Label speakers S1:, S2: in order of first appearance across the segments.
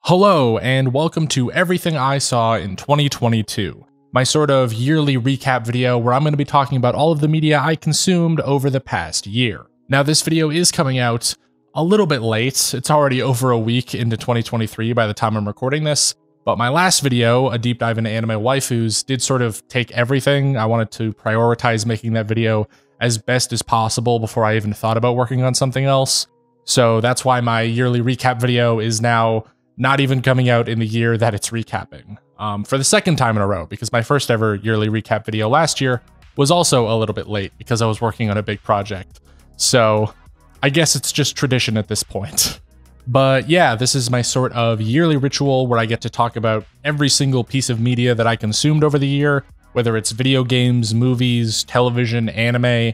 S1: Hello, and welcome to Everything I Saw in 2022, my sort of yearly recap video where I'm going to be talking about all of the media I consumed over the past year. Now, this video is coming out a little bit late. It's already over a week into 2023 by the time I'm recording this, but my last video, a deep dive into anime waifus, did sort of take everything. I wanted to prioritize making that video as best as possible before I even thought about working on something else. So that's why my yearly recap video is now not even coming out in the year that it's recapping, for the second time in a row, because my first ever yearly recap video last year was also a little bit late because I was working on a big project. So I guess it's just tradition at this point. But yeah, this is my sort of yearly ritual where I get to talk about every single piece of media that I consumed over the year, whether it's video games, movies, television, anime,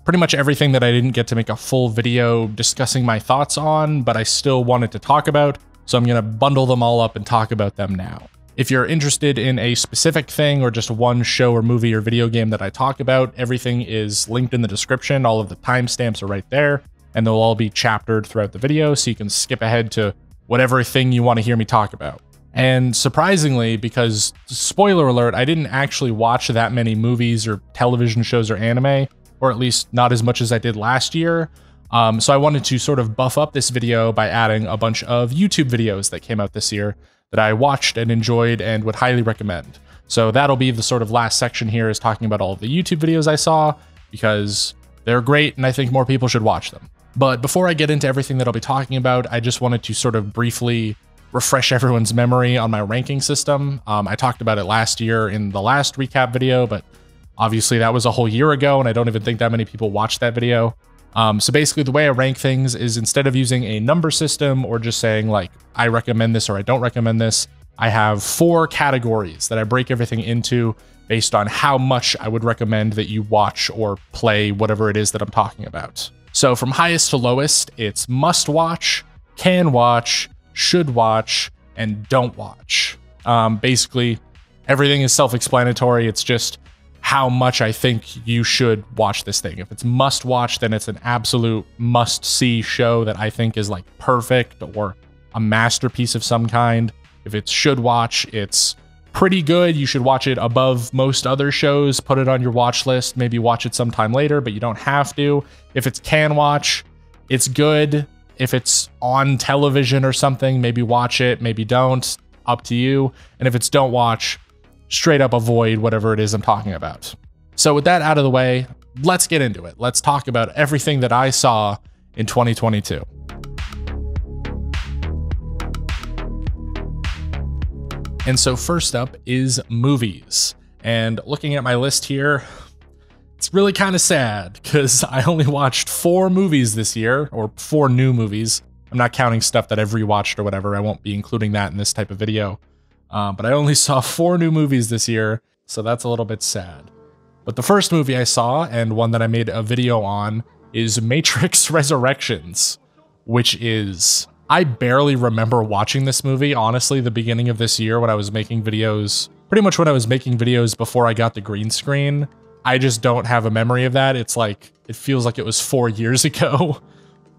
S1: pretty much everything that I didn't get to make a full video discussing my thoughts on, but I still wanted to talk about. So I'm going to bundle them all up and talk about them now. If you're interested in a specific thing or just one show or movie or video game that I talk about, everything is linked in the description. All of the timestamps are right there, and they'll all be chaptered throughout the video, so you can skip ahead to whatever thing you want to hear me talk about. And surprisingly, because spoiler alert, I didn't actually watch that many movies or television shows or anime, or at least not as much as I did last year. So I wanted to sort of buff up this video by adding a bunch of YouTube videos that came out this year that I watched and enjoyed and would highly recommend. So that'll be the sort of last section here, is talking about all of the YouTube videos I saw, because they're great and I think more people should watch them. But before I get into everything that I'll be talking about, I just wanted to sort of briefly refresh everyone's memory on my ranking system. I talked about it last year in the last recap video, but obviously that was a whole year ago and I don't even think that many people watched that video. So basically the way I rank things is, instead of using a number system or just saying like, I recommend this or I don't recommend this, I have 4 categories that I break everything into based on how much I would recommend that you watch or play whatever it is that I'm talking about. So from highest to lowest, it's must watch, can watch, should watch, and don't watch. Basically everything is self-explanatory. It's just how much I think you should watch this thing. If it's must watch, then it's an absolute must see show that I think is like perfect or a masterpiece of some kind. If it's should watch, it's pretty good. You should watch it above most other shows, put it on your watch list, maybe watch it sometime later, but you don't have to. If it's can watch, it's good. If it's on television or something, maybe watch it, maybe don't, up to you. And if it's don't watch, straight up avoid whatever it is I'm talking about. So with that out of the way, let's get into it. Let's talk about everything that I saw in 2022. And so first up is movies. And looking at my list here, it's really kind of sad because I only watched 4 movies this year, or 4 new movies. I'm not counting stuff that I've rewatched or whatever. I won't be including that in this type of video. But I only saw 4 new movies this year, so that's a little bit sad. But the first movie I saw, and one that I made a video on, is Matrix Resurrections, which is... I barely remember watching this movie, honestly, the beginning of this year when I was making videos, pretty much when I was making videos before I got the green screen. I just don't have a memory of that. It's like, it feels like it was 4 years ago.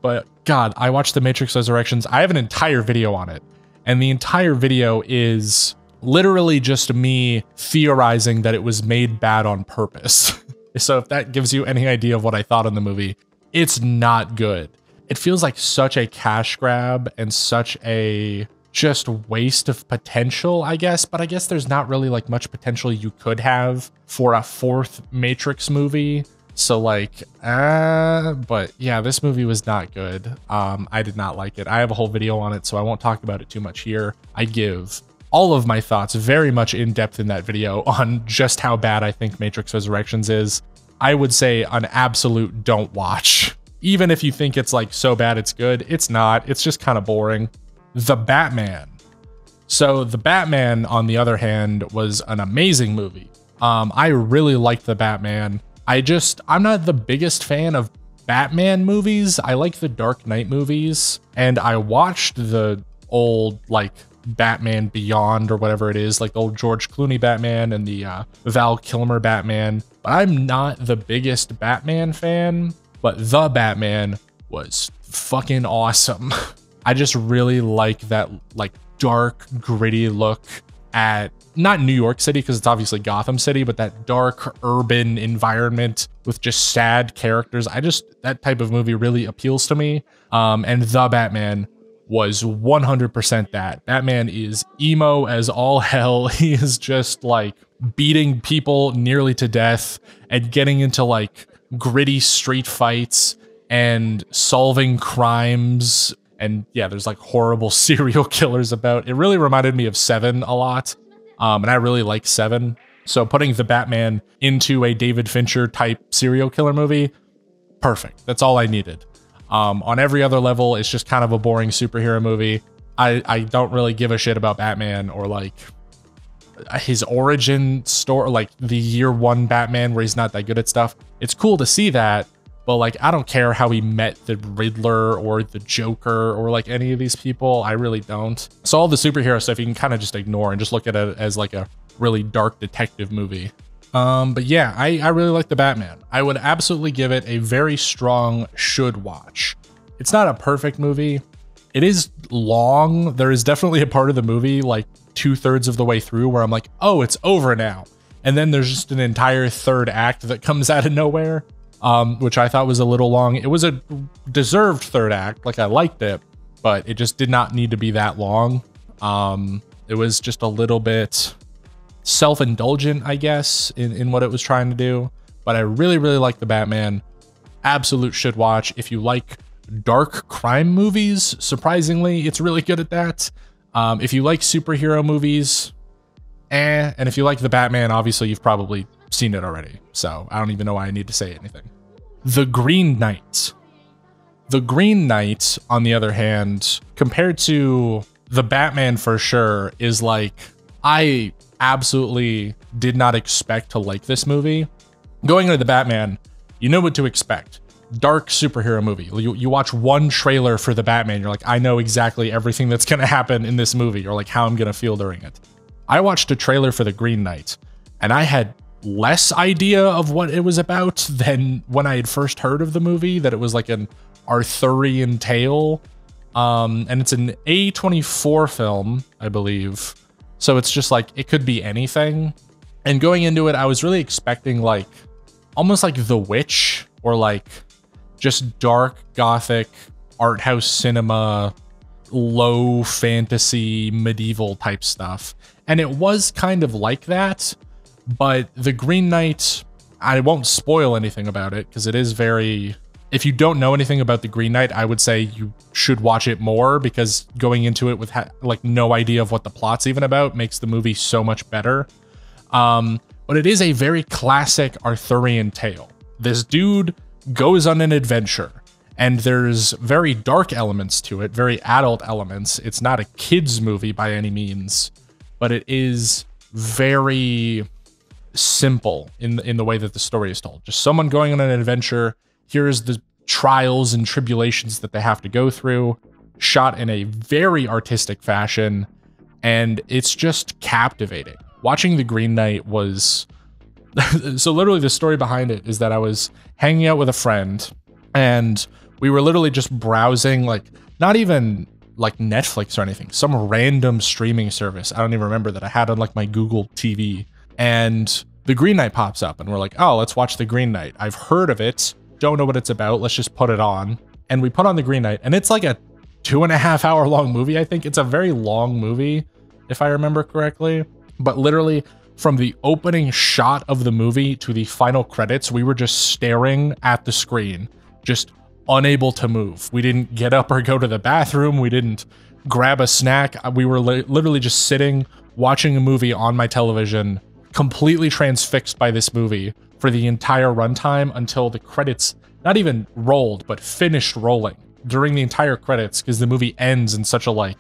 S1: But God, I watched The Matrix Resurrections. I have an entire video on it. And the entire video is literally just me theorizing that it was made bad on purpose. So if that gives you any idea of what I thought on the movie, it's not good. It feels like such a cash grab and such a just waste of potential, I guess. But I guess there's not really like much potential you could have for a 4th Matrix movie. So like, but yeah, this movie was not good. I did not like it. I have a whole video on it, so I won't talk about it too much here. I give all of my thoughts very much in depth in that video on just how bad I think Matrix Resurrections is. I would say an absolute don't watch. Even if you think it's like so bad it's good, it's not. It's just kind of boring. The Batman. So The Batman, on the other hand, was an amazing movie. I really liked The Batman. I'm not the biggest fan of Batman movies. I like the Dark Knight movies, and I watched the old like Batman Beyond or whatever it is, like the old George Clooney Batman and the Val Kilmer Batman. But I'm not the biggest Batman fan, but The Batman was fucking awesome. I just really like that like dark, gritty look at not New York City, because it's obviously Gotham City, but that dark urban environment with just sad characters. That type of movie really appeals to me. And The Batman was 100% that. Batman is emo as all hell. He is just like beating people nearly to death and getting into like gritty street fights and solving crimes. And yeah, there's like horrible serial killers about. It really reminded me of Seven a lot. And I really like Seven. So putting the Batman into a David Fincher type serial killer movie, perfect. That's all I needed. On every other level, it's just kind of a boring superhero movie. I don't really give a shit about Batman or like his origin story, like the year one Batman where he's not that good at stuff. It's cool to see that, but like, I don't care how he met the Riddler or the Joker or like any of these people. I really don't. So all the superhero stuff you can kind of just ignore and just look at it as like a really dark detective movie. But yeah, I really like the Batman. I would absolutely give it a very strong should watch. It's not a perfect movie. It is long. There is definitely a part of the movie, like 2/3 of the way through, where I'm like, oh, it's over now. And then there's just an entire third act that comes out of nowhere, which I thought was a little long. It was a deserved third act. Like, I liked it, but it just did not need to be that long. It was just a little bit self-indulgent, I guess, in what it was trying to do. But I really, really like the Batman. Absolute should watch. If you like dark crime movies, surprisingly, it's really good at that. If you like superhero movies, and if you like the Batman, obviously you've probably seen it already, so I don't even know why I need to say anything. The Green Knight. The Green Knight, on the other hand, compared to the Batman for sure, is like, I absolutely did not expect to like this movie. Going into the Batman, you know what to expect. Dark superhero movie. You watch one trailer for the Batman, you're like, I know exactly everything that's gonna happen in this movie, or like how I'm gonna feel during it. I watched a trailer for the Green Knight, and I had less idea of what it was about than when I had first heard of the movie, that it was like an Arthurian tale. And it's an A24 film, I believe. So it's just like, it could be anything. And going into it, I was really expecting like, almost like The Witch, or like just dark gothic art house cinema, low fantasy medieval type stuff. And it was kind of like that, but the Green Knight, I won't spoil anything about it because it is very, if you don't know anything about the Green Knight, I would say you should watch it more, because going into it with like no idea of what the plot's even about makes the movie so much better. But it is a very classic Arthurian tale. This dude goes on an adventure, and there's very dark elements to it, very adult elements. It's not a kid's movie by any means, but it is very simple in the way that the story is told. Just someone going on an adventure. Here's the trials and tribulations that they have to go through, shot in a very artistic fashion, and it's just captivating. Watching The Green Knight was... So literally the story behind it is that I was hanging out with a friend, and we were literally just browsing, like, not even like Netflix or anything, some random streaming service. I don't even remember that I had on like my Google TV, and The Green Knight pops up, and we're like, oh, let's watch The Green Knight. I've heard of it, don't know what it's about. Let's just put it on. And we put on The Green Knight, and it's like a 2.5 hour long movie. I think it's a very long movie, if I remember correctly, but literally from the opening shot of the movie to the final credits, we were just staring at the screen, just unable to move. We didn't get up or go to the bathroom. We didn't grab a snack. We were literally just sitting, watching a movie on my television, completely transfixed by this movie for the entire runtime until the credits, not even rolled, but finished rolling during the entire credits, because the movie ends in such a like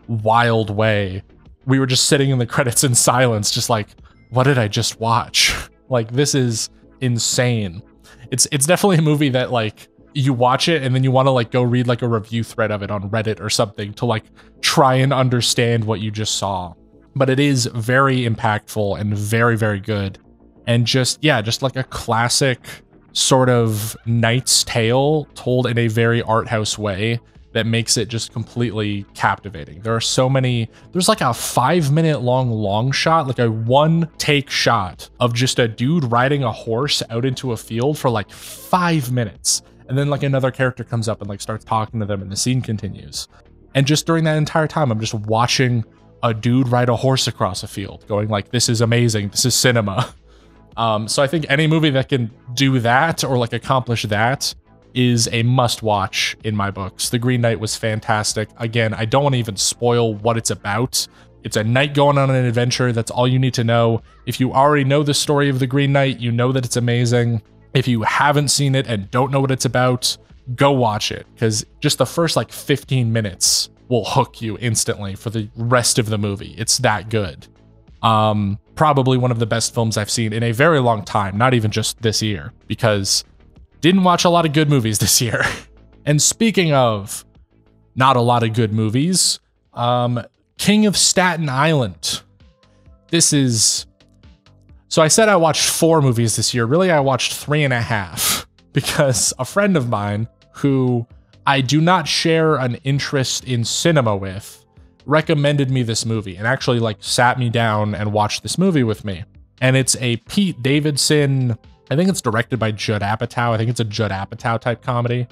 S1: wild way. We were just sitting in the credits in silence, just like, what did I just watch? Like, this is insane. It's definitely a movie that like you watch it and then you want to like go read like a review thread of it on Reddit or something to like try and understand what you just saw. But it is very impactful and very, very good. And just, yeah, just like a classic sort of Knight's Tale told in a very art house way that makes it just completely captivating. There are so many, there's like a 5-minute long shot, like a one take shot of just a dude riding a horse out into a field for like 5 minutes. And then like another character comes up and like starts talking to them and the scene continues. And just during that entire time, I'm just watching a dude ride a horse across a field going like, this is amazing. This is cinema. So I think any movie that can do that or like accomplish that is a must watch in my books. The Green Knight was fantastic. Again, I don't want to even spoil what it's about. It's a knight going on an adventure. That's all you need to know. If you already know the story of the Green Knight, you know that it's amazing. If you haven't seen it and don't know what it's about, go watch it, because just the first like 15 minutes will hook you instantly for the rest of the movie. It's that good. Probably one of the best films I've seen in a very long time, not even just this year, because didn't watch a lot of good movies this year. And speaking of not a lot of good movies, King of Staten Island. This is... So I said I watched 4 movies this year. Really, I watched 3.5 because a friend of mine who I do not share an interest in cinema with recommended me this movie and actually like sat me down and watched this movie with me. And it's a Pete Davidson, I think it's directed by Judd Apatow. I think it's a Judd Apatow type comedy.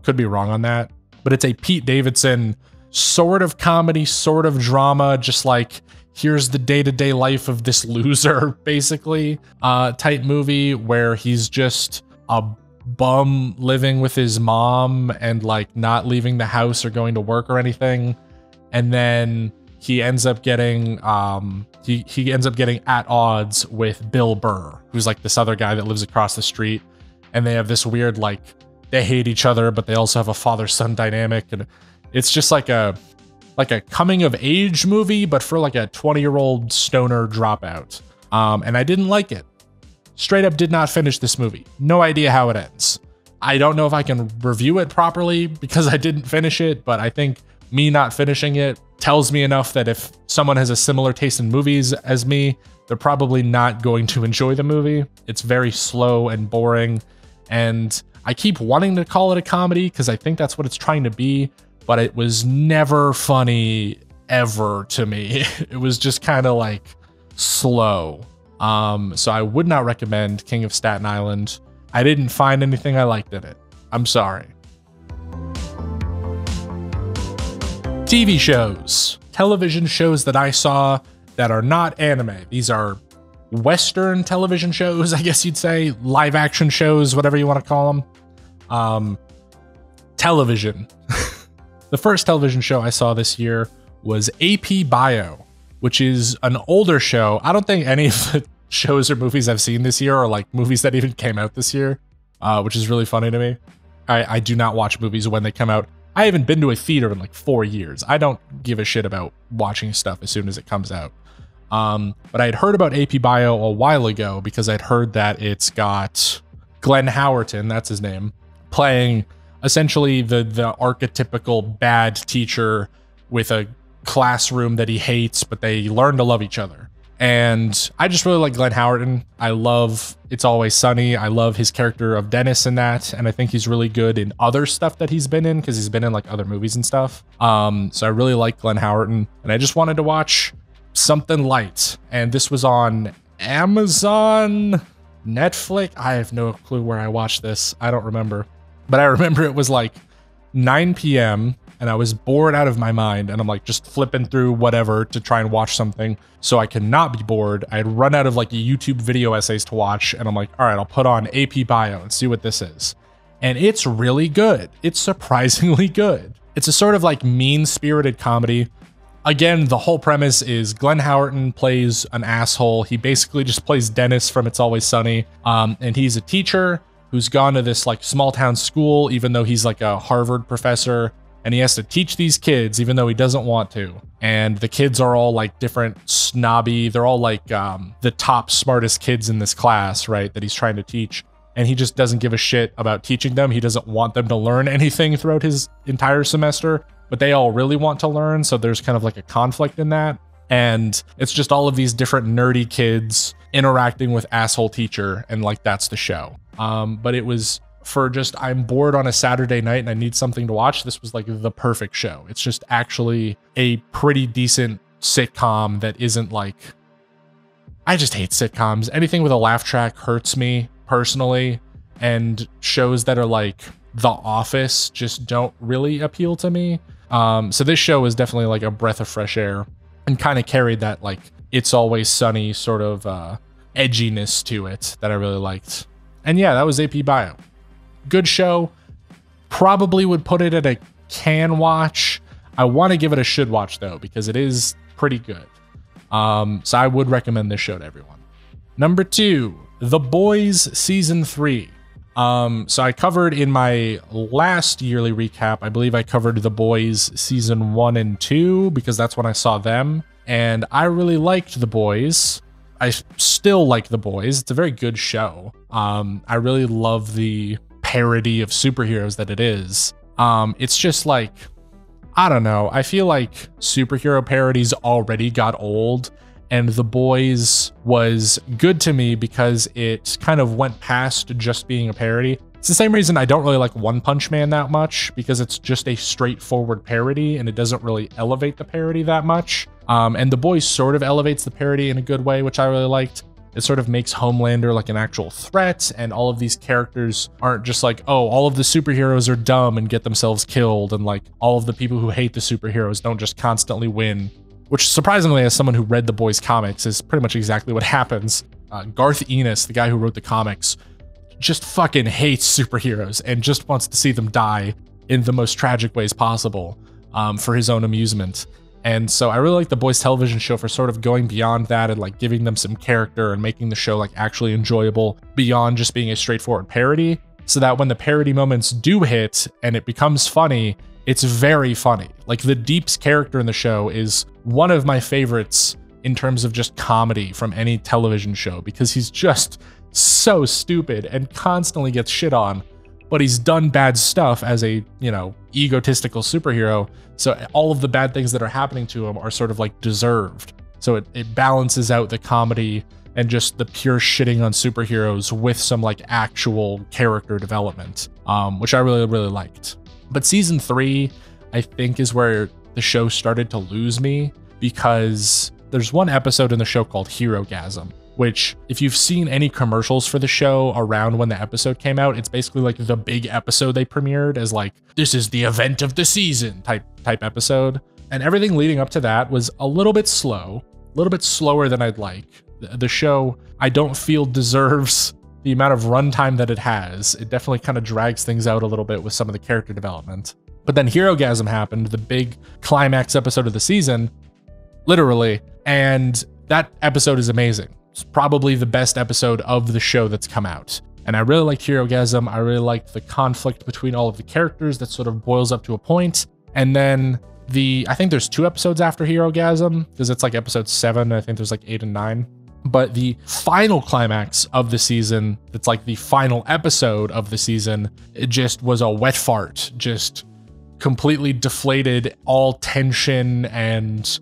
S1: Could be wrong on that, but it's a Pete Davidson sort of comedy, sort of drama, just like here's the day-to-day life of this loser, basically, type movie where he's just a bum living with his mom and like not leaving the house or going to work or anything. And then he ends up getting he ends up getting at odds with Bill Burr, who's like this other guy that lives across the street, and they have this weird like they hate each other, but they also have a father-son dynamic, and it's just like a coming of age movie, but for like a 20-year-old stoner dropout. And I didn't like it. Straight up did not finish this movie. No idea how it ends. I don't know if I can review it properly because I didn't finish it, but I think me not finishing it tells me enough that if someone has a similar taste in movies as me, they're probably not going to enjoy the movie. It's very slow and boring, and I keep wanting to call it a comedy because I think that's what it's trying to be, but it was never funny ever to me. It was just kind of like slow. So I would not recommend King of Staten Island. I didn't find anything I liked in it. I'm sorry. TV shows. Television shows that I saw that are not anime. These are Western television shows, I guess you'd say. Live action shows, whatever you want to call them. Television. The first television show I saw this year was AP Bio, which is an older show. I don't think any of the shows or movies I've seen this year are like movies that even came out this year, which is really funny to me. I do not watch movies when they come out. I haven't been to a theater in like 4 years. I don't give a shit about watching stuff as soon as it comes out. But I had heard about AP Bio a while ago because I'd heard that it's got Glenn Howerton, that's his name, playing essentially the archetypical bad teacher with a classroom that he hates, but they learn to love each other. And I just really like Glenn Howerton. I love It's Always Sunny. I love his character of Dennis in that, and I think he's really good in other stuff that he's been in because he's been in like other movies and stuff. So I really like Glenn Howerton, and I just wanted to watch something light, and this was on Amazon, Netflix. I have no clue where I watched this. I don't remember, but I remember it was like 9 p.m. and I was bored out of my mind, and I'm like just flipping through whatever to try and watch something so I could not be bored. I had run out of like YouTube video essays to watch, and I'm like, all right, I'll put on AP Bio and see what this is. And it's really good. It's surprisingly good. It's a sort of like mean-spirited comedy. Again, the whole premise is Glenn Howerton plays an asshole. He basically just plays Dennis from It's Always Sunny. And he's a teacher who's gone to this like small town school, even though he's like a Harvard professor. And he has to teach these kids even though he doesn't want to. And the kids are all like different snobby. They're all like the top smartest kids in this class, right, that he's trying to teach. And he just doesn't give a shit about teaching them. He doesn't want them to learn anything throughout his entire semester, but they all really want to learn. So there's kind of like a conflict in that. And it's just all of these different nerdy kids interacting with asshole teacher. And like, that's the show. But it was for just, I'm bored on a Saturday night and I need something to watch, this was like the perfect show. It's just actually a pretty decent sitcom that isn't like, I just hate sitcoms. Anything with a laugh track hurts me personally, and shows that are like The Office just don't really appeal to me. So this show is definitely like a breath of fresh air and kind of carried that like It's Always Sunny sort of edginess to it that I really liked. And yeah, that was AP Bio. Good show. Probably would put it at a can watch. I want to give it a should watch though, because it is pretty good. So I would recommend this show to everyone. Number 2, The Boys Season 3. So I covered in my last yearly recap, I believe I covered The Boys Season 1 and 2 because that's when I saw them. And I really liked The Boys. I still like The Boys. It's a very good show. I really love the parody of superheroes that it is. It's just like, I don't know. I feel like superhero parodies already got old, and The Boys was good to me because it kind of went past just being a parody. It's the same reason I don't really like One Punch Man that much, because it's just a straightforward parody and it doesn't really elevate the parody that much. And The Boys sort of elevates the parody in a good way, which I really liked. It sort of makes Homelander like an actual threat, and all of these characters aren't just like, oh, all of the superheroes are dumb and get themselves killed, and like all of the people who hate the superheroes don't just constantly win. Which, surprisingly, as someone who read The Boys comics, is pretty much exactly what happens. Garth Ennis, the guy who wrote the comics, just fucking hates superheroes and just wants to see them die in the most tragic ways possible for his own amusement. And so I really like The Boys television show for sort of going beyond that and like giving them some character and making the show like actually enjoyable beyond just being a straightforward parody, so that when the parody moments do hit and it becomes funny, it's very funny. Like the Deep's character in the show is one of my favorites in terms of just comedy from any television show, because he's just so stupid and constantly gets shit on, but he's done bad stuff as a, you know, egotistical superhero. So all of the bad things that are happening to him are sort of like deserved. So it balances out the comedy and just the pure shitting on superheroes with some like actual character development, which I really, really liked. But season 3, I think, is where the show started to lose me, because there's one episode in the show called Herogasm, which, if you've seen any commercials for the show around when the episode came out, it's basically like the big episode they premiered as like, this is the event of the season type episode. And everything leading up to that was a little bit slow, a little bit slower than I'd like. The show, I don't feel, deserves the amount of runtime that it has. It definitely kind of drags things out a little bit with some of the character development. But then Herogasm happened, the big climax episode of the season, literally, and that episode is amazing. It's probably the best episode of the show that's come out. And I really liked Herogasm. I really liked the conflict between all of the characters that sort of boils up to a point. And then I think there's 2 episodes after Herogasm, because it's like episode 7. I think there's like 8 and 9. But the final climax of the season, it's like the final episode of the season, it just was a wet fart, just completely deflated all tension and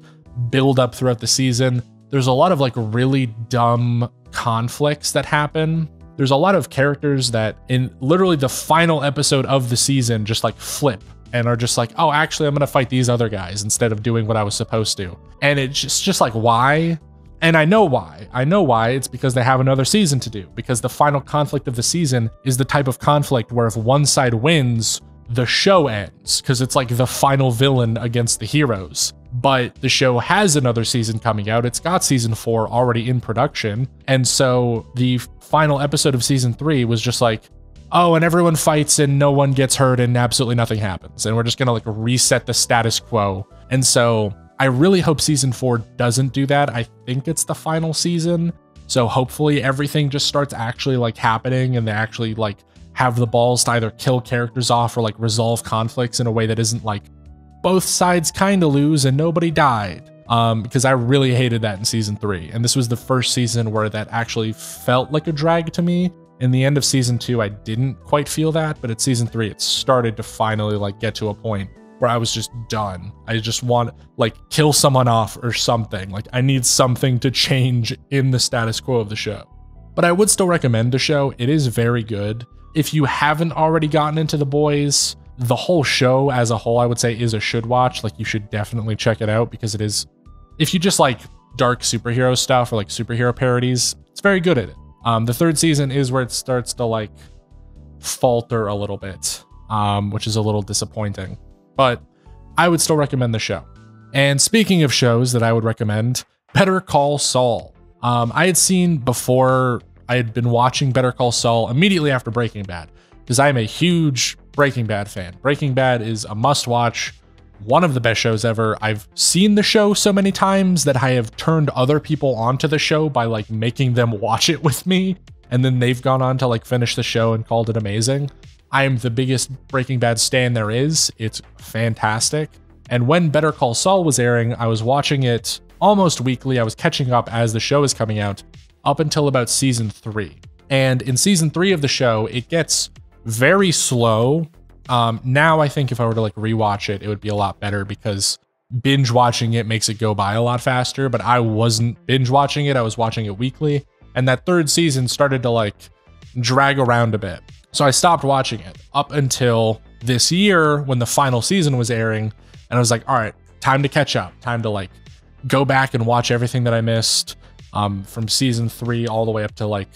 S1: build up throughout the season. There's a lot of like really dumb conflicts that happen. There's a lot of characters that in literally the final episode of the season just like flip and are just like, oh, actually, I'm going to fight these other guys instead of doing what I was supposed to. And it's just like, why? And I know why. I know why. It's because they have another season to do, because the final conflict of the season is the type of conflict where if one side wins, the show ends, because it's like the final villain against the heroes. But the show has another season coming out. It's got season 4 already in production. And so the final episode of season 3 was just like, oh, and everyone fights and no one gets hurt and absolutely nothing happens. And we're just going to like reset the status quo. And so I really hope season 4 doesn't do that. I think it's the final season. So hopefully everything just starts actually like happening, and they actually like have the balls to either kill characters off or like resolve conflicts in a way that isn't like both sides kind of lose and nobody died. Because I really hated that in season 3. And this was the first season where that actually felt like a drag to me. In the end of season 2, I didn't quite feel that, but at season 3, it started to finally like get to a point where I was just done. I just want like kill someone off or something. Like I need something to change in the status quo of the show. But I would still recommend the show. It is very good. if you haven't already gotten into The Boys, the whole show as a whole, I would say, is a should watch. Like, you should definitely check it out because it is, if you just like dark superhero stuff or like superhero parodies, it's very good at it. The third season is where it starts to like falter a little bit, which is a little disappointing, but I would still recommend the show. And speaking of shows that I would recommend, Better Call Saul. I had seen before, I had been watching Better Call Saul immediately after Breaking Bad, because I am a huge Breaking Bad fan. Breaking Bad is a must-watch, one of the best shows ever. I've seen the show so many times that I have turned other people onto the show by like making them watch it with me, and then they've gone on to like finish the show and called it amazing. I am the biggest Breaking Bad stan there is. It's fantastic. And when Better Call Saul was airing, I was watching it almost weekly. I was catching up as the show is coming out up until about season 3. And in season 3 of the show, it gets very slow. Now I think if I were to like rewatch it, it would be a lot better because binge watching it makes it go by a lot faster, but I wasn't binge watching it. I was watching it weekly. And that third season started to like drag around a bit. So I stopped watching it up until this year when the final season was airing. And I was like, all right, time to catch up, time to like go back and watch everything that I missed from season 3 all the way up to like,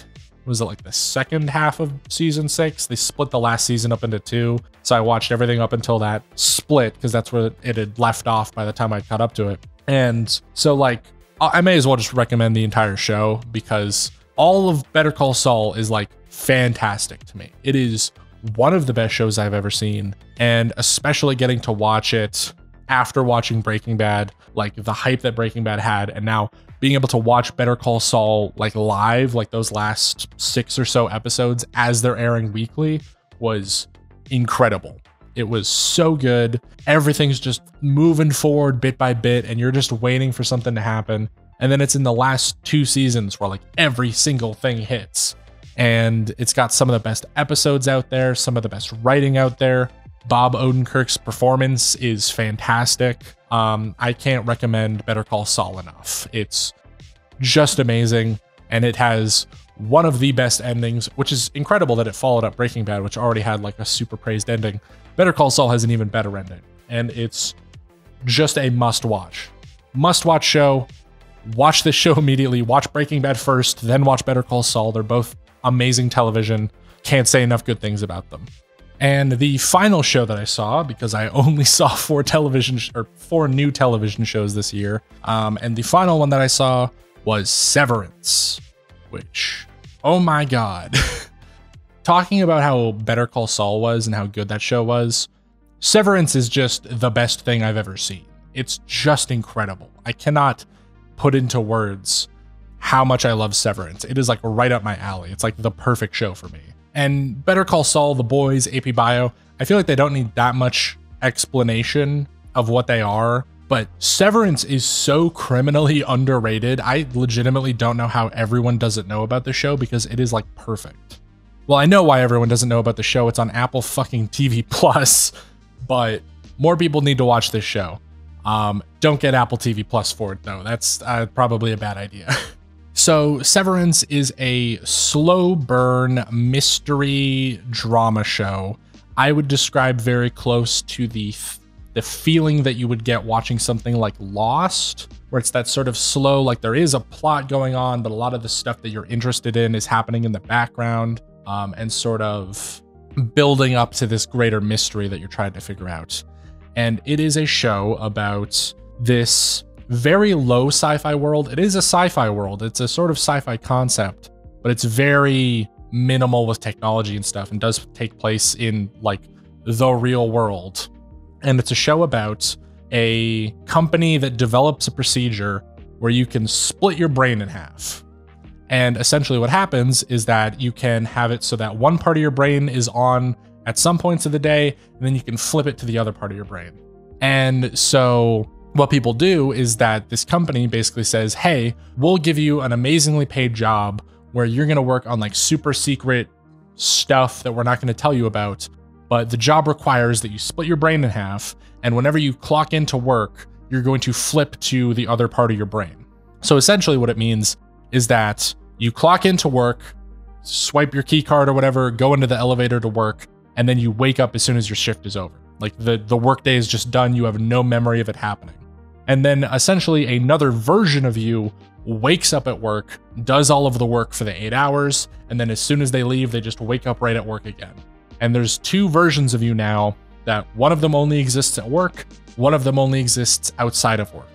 S1: was it like the second half of season 6? They split the last season up into 2. So I watched everything up until that split because that's where it had left off by the time I caught up to it. And so like, I may as well just recommend the entire show because all of Better Call Saul is like fantastic to me. It is one of the best shows I've ever seen. And especially getting to watch it after watching Breaking Bad, like the hype that Breaking Bad had, and now being able to watch Better Call Saul like live, like those last 6 or so episodes as they're airing weekly, was incredible. It was so good. Everything's just moving forward bit by bit, and you're just waiting for something to happen. And then it's in the last 2 seasons where like every single thing hits. And it's got some of the best episodes out there, some of the best writing out there. Bob Odenkirk's performance is fantastic. I can't recommend Better Call Saul enough. It's just amazing, and it has one of the best endings, which is incredible that it followed up Breaking Bad, which already had like a super praised ending. Better Call Saul has an even better ending, and it's just a must-watch. Must-watch show. Watch this show immediately. Watch Breaking Bad first, then watch Better Call Saul. They're both amazing television. Can't say enough good things about them. And the final show that I saw, because I only saw 4 new television shows this year, and the final one that I saw was Severance, which, oh my god. Talking about how Better Call Saul was and how good that show was, Severance is just the best thing I've ever seen. It's just incredible. I cannot put into words how much I love Severance. It is like right up my alley. It's like the perfect show for me. And Better Call Saul, The Boys, AP Bio, I feel like they don't need that much explanation of what they are, but Severance is so criminally underrated. I legitimately don't know how everyone doesn't know about the show because it is like perfect. Well, I know why everyone doesn't know about the show. It's on Apple fucking TV Plus, but more people need to watch this show. Don't get Apple TV Plus for it though. That's probably a bad idea. So Severance is a slow burn mystery drama show. I would describe very close to the feeling that you would get watching something like Lost, where it's that sort of slow, like there is a plot going on, but a lot of the stuff that you're interested in is happening in the background, and sort of building up to this greater mystery that you're trying to figure out. And it is a show about this very low sci-fi world. It is a sci-fi world. It's a sort of sci-fi concept, but it's very minimal with technology and stuff and does take place in like the real world. And it's a show about a company that develops a procedure where you can split your brain in half. And essentially what happens is that you can have it so that one part of your brain is on at some points of the day, and then you can flip it to the other part of your brain. And so what people do is that this company basically says, hey, we'll give you an amazingly paid job where you're going to work on like super secret stuff that we're not going to tell you about. But the job requires that you split your brain in half. And whenever you clock into work, you're going to flip to the other part of your brain. So essentially what it means is that you clock into work, swipe your key card or whatever, go into the elevator to work, and then you wake up as soon as your shift is over. Like the workday is just done, you have no memory of it happening. And then essentially another version of you wakes up at work, does all of the work for the 8 hours, and then as soon as they leave, they just wake up right at work again. And there's two versions of you now, that one of them only exists at work, one of them only exists outside of work.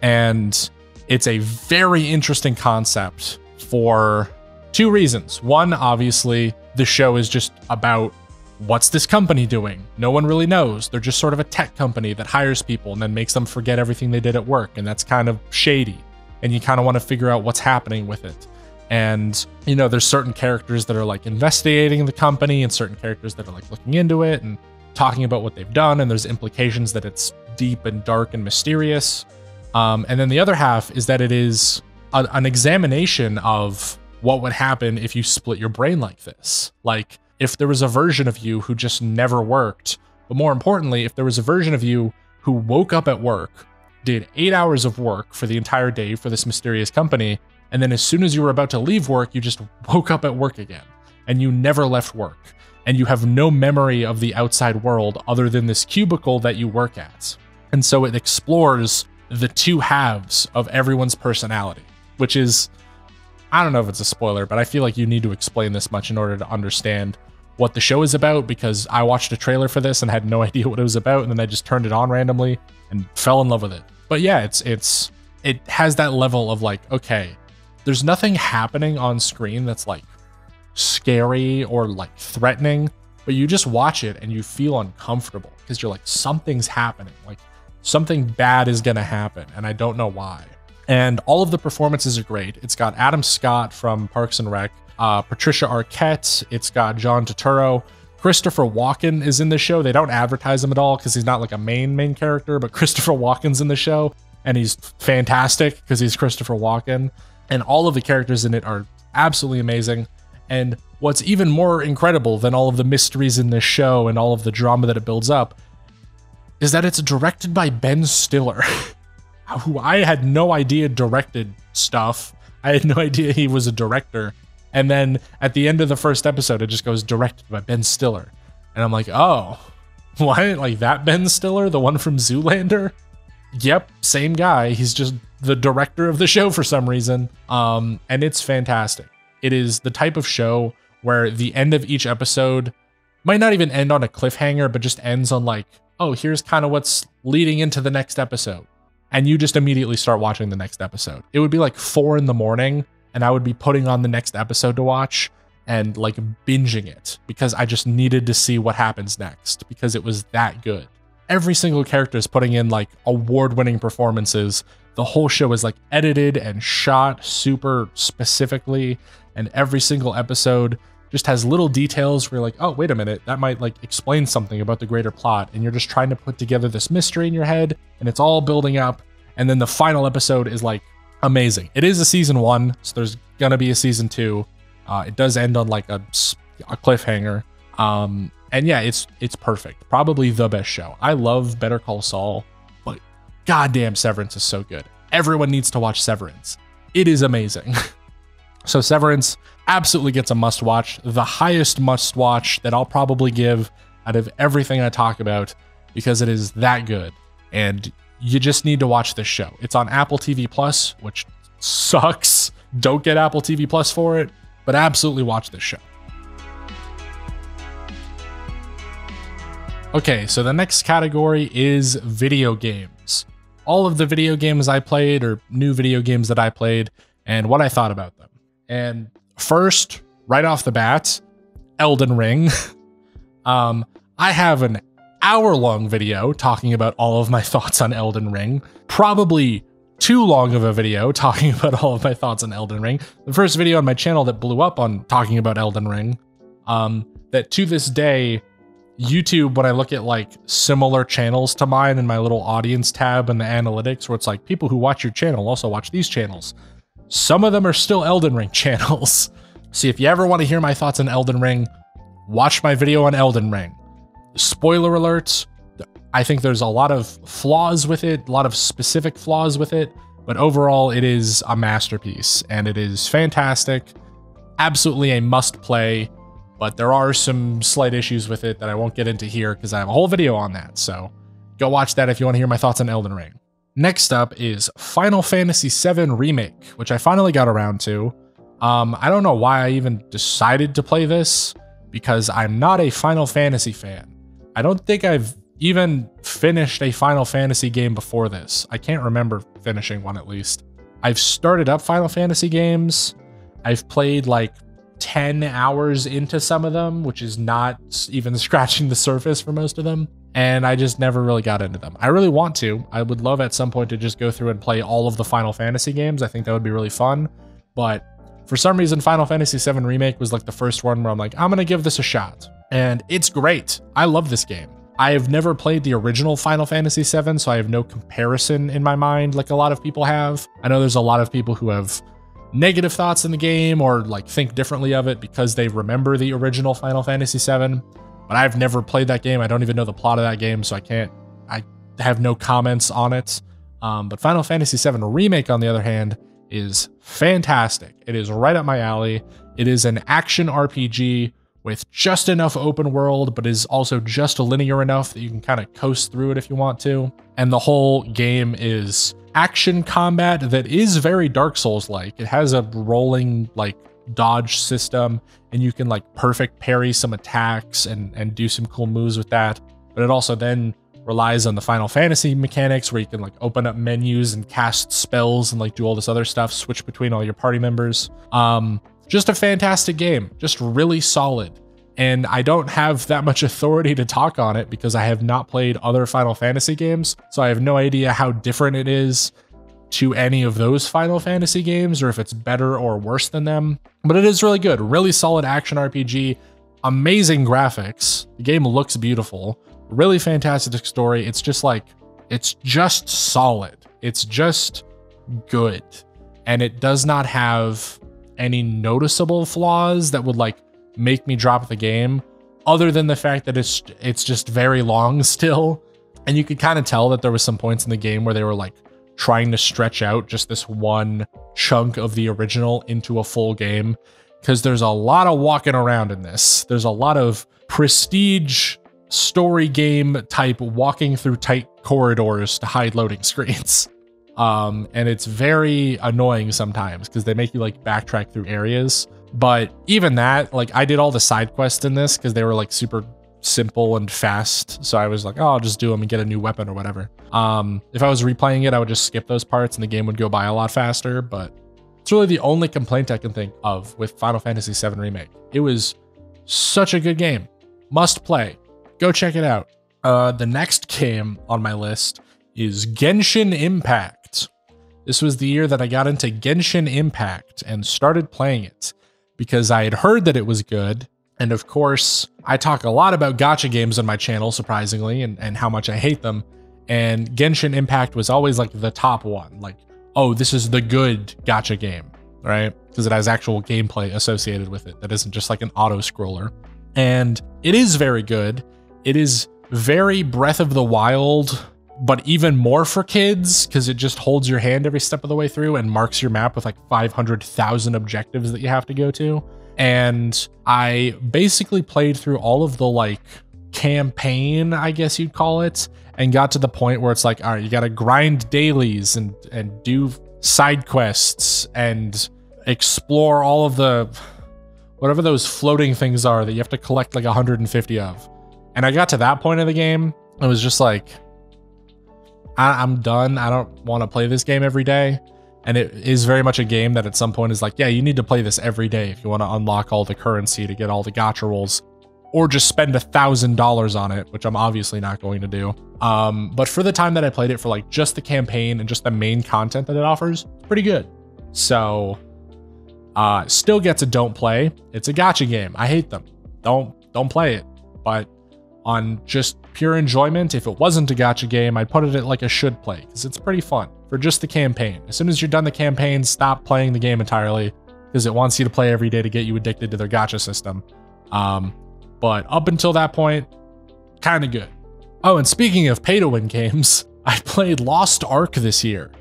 S1: And it's a very interesting concept for two reasons. One, obviously, the show is just about what's this company doing? No one really knows. They're just sort of a tech company that hires people and then makes them forget everything they did at work. And that's kind of shady. And you kind of want to figure out what's happening with it. And, you know, there's certain characters that are like investigating the company and certain characters that are like looking into it and talking about what they've done. And there's implications that it's deep and dark and mysterious. And then the other half is that it is an examination of what would happen if you split your brain like this. Like, if there was a version of you who just never worked, but more importantly, if there was a version of you who woke up at work, did 8 hours of work for the entire day for this mysterious company, and then as soon as you were about to leave work, you just woke up at work again, and you never left work, and you have no memory of the outside world other than this cubicle that you work at. And so it explores the two halves of everyone's personality, which is, I don't know if it's a spoiler, but I feel like you need to explain this much in order to understand what the show is about, because I watched a trailer for this and had no idea what it was about, and then I just turned it on randomly and fell in love with it. But yeah, it has that level of like, okay, there's nothing happening on screen that's like scary or like threatening, but you just watch it and you feel uncomfortable because you're like, something's happening, like something bad is gonna happen, and I don't know why. And all of the performances are great. It's got Adam Scott from Parks and Rec, Patricia Arquette, it's got John Turturro. Christopher Walken is in the show. They don't advertise him at all because he's not like a main character, but Christopher Walken's in the show, and he's fantastic because he's Christopher Walken. And all of the characters in it are absolutely amazing. And what's even more incredible than all of the mysteries in this show and all of the drama that it builds up is that it's directed by Ben Stiller, who I had no idea directed stuff. I had no idea he was a director. And then at the end of the first episode, it just goes directed by Ben Stiller. And I'm like, oh, what? Like that Ben Stiller, the one from Zoolander? Yep, same guy. He's just the director of the show for some reason. And it's fantastic. It is the type of show where the end of each episode might not even end on a cliffhanger, but just ends on like, oh, here's kind of what's leading into the next episode. And you just immediately start watching the next episode. It would be like 4 a.m. and I would be putting on the next episode to watch and like binging it because I just needed to see what happens next because it was that good. Every single character is putting in like award-winning performances. The whole show is like edited and shot super specifically, and every single episode just has little details where you're like, oh, wait a minute, that might like explain something about the greater plot. And you're just trying to put together this mystery in your head, and it's all building up. And then the final episode is like amazing. It is a season 1, so there's gonna be a season 2. It does end on like a cliffhanger. And yeah, it's perfect. Probably the best show. I love Better Call Saul, but goddamn, Severance is so good. Everyone needs to watch Severance. It is amazing. So Severance absolutely gets a must watch, the highest must watch that I'll probably give out of everything I talk about because it is that good. And you just need to watch this show. It's on Apple TV Plus, which sucks. Don't get Apple TV Plus for it, but absolutely watch this show. Okay, so the next category is video games. All of the video games I played or new video games that I played and what I thought about them. And first, right off the bat, Elden Ring. I have an hour-long video talking about all of my thoughts on Elden Ring. Probably too long of a video talking about all of my thoughts on Elden Ring. The first video on my channel that blew up on talking about Elden Ring. That to this day, YouTube, when I look at like similar channels to mine in my little audience tab in the analytics, where it's like people who watch your channel also watch these channels. Some of them are still Elden Ring channels. See, if you ever want to hear my thoughts on Elden Ring, watch my video on Elden Ring. Spoiler alerts, I think there's a lot of flaws with it, a lot of specific flaws with it, but overall it is a masterpiece and it is fantastic. absolutely a must play, but there are some slight issues with it that I won't get into here because I have a whole video on that. So go watch that if you want to hear my thoughts on Elden Ring. Next up is Final Fantasy VII Remake, which I finally got around to. I don't know why I even decided to play this, because I'm not a Final Fantasy fan. I don't think I've even finished a Final Fantasy game before this. I can't remember finishing one, at least. I've started up Final Fantasy games. I've played like 10 hours into some of them, which is not even scratching the surface for most of them. And I just never really got into them. I really want to. I would love at some point to just go through and play all of the Final Fantasy games. I think that would be really fun. But for some reason, Final Fantasy VII Remake was like the first one where I'm like, I'm gonna give this a shot. And it's great. I love this game. I have never played the original Final Fantasy VII, so I have no comparison in my mind like a lot of people have. I know there's a lot of people who have negative thoughts in the game or like think differently of it because they remember the original Final Fantasy VII, but I've never played that game. I don't even know the plot of that game, so I have no comments on it. But Final Fantasy VII Remake, on the other hand, is fantastic. It is right up my alley. It is an action RPG with just enough open world, but is also just linear enough that you can kind of coast through it if you want to. And the whole game is action combat that is very Dark Souls-like. It has a rolling like dodge system, and you can like perfect parry some attacks and do some cool moves with that. But it also then relies on the Final Fantasy mechanics where you can like open up menus and cast spells and like do all this other stuff, switch between all your party members. Just a fantastic game, just really solid. And I don't have that much authority to talk on it because I have not played other Final Fantasy games. So I have no idea how different it is to any of those Final Fantasy games or if it's better or worse than them. But it is really good, really solid action RPG, amazing graphics. The game looks beautiful. Really fantastic story. It's just like, it's just solid. It's just good. And it does not have any noticeable flaws that would like make me drop the game, other than the fact that it's just very long still. And you could kind of tell that there was some points in the game where they were like trying to stretch out just this one chunk of the original into a full game, because there's a lot of walking around in this. There's a lot of prestige story game type walking through tight corridors to hide loading screens. And it's very annoying sometimes because they make you like backtrack through areas. But even that, like I did all the side quests in this because they were like super simple and fast. So I was like, oh, I'll just do them and get a new weapon or whatever. If I was replaying it, I would just skip those parts and the game would go by a lot faster. But it's really the only complaint I can think of with Final Fantasy VII Remake. It was such a good game. Must play. Go check it out. The next game on my list is Genshin Impact. This was the year that I got into Genshin Impact and started playing it because I had heard that it was good. And of course, I talk a lot about gacha games on my channel, surprisingly, and how much I hate them. And Genshin Impact was always like the top one. Like, oh, this is the good gacha game, right? Because it has actual gameplay associated with it that isn't just like an auto scroller. And it is very good. It is very Breath of the Wild, but even more for kids because it just holds your hand every step of the way through and marks your map with like 500,000 objectives that you have to go to. And I basically played through all of the like campaign, I guess you'd call it, and got to the point where it's like, all right, you got to grind dailies and do side quests and explore all of the, whatever those floating things are that you have to collect like 150 of. And I got to that point of the game. It was just like, I'm done. I don't want to play this game every day. And it is very much a game that at some point is like, yeah, you need to play this every day if you want to unlock all the currency to get all the gacha rolls, or just spend $1,000 on it, which I'm obviously not going to do. But for the time that I played it, for like just the campaign and just the main content that it offers, it's pretty good. So still gets a don't play. It's a gacha game. I hate them. Don't play it. But on just pure enjoyment, if it wasn't a gacha game, I'd put it at like a should play because it's pretty fun for just the campaign. As soon as you're done the campaign, stop playing the game entirely because it wants you to play every day to get you addicted to their gacha system. But up until that point, kind of good. Oh, and speaking of pay-to-win games, I played Lost Ark this year.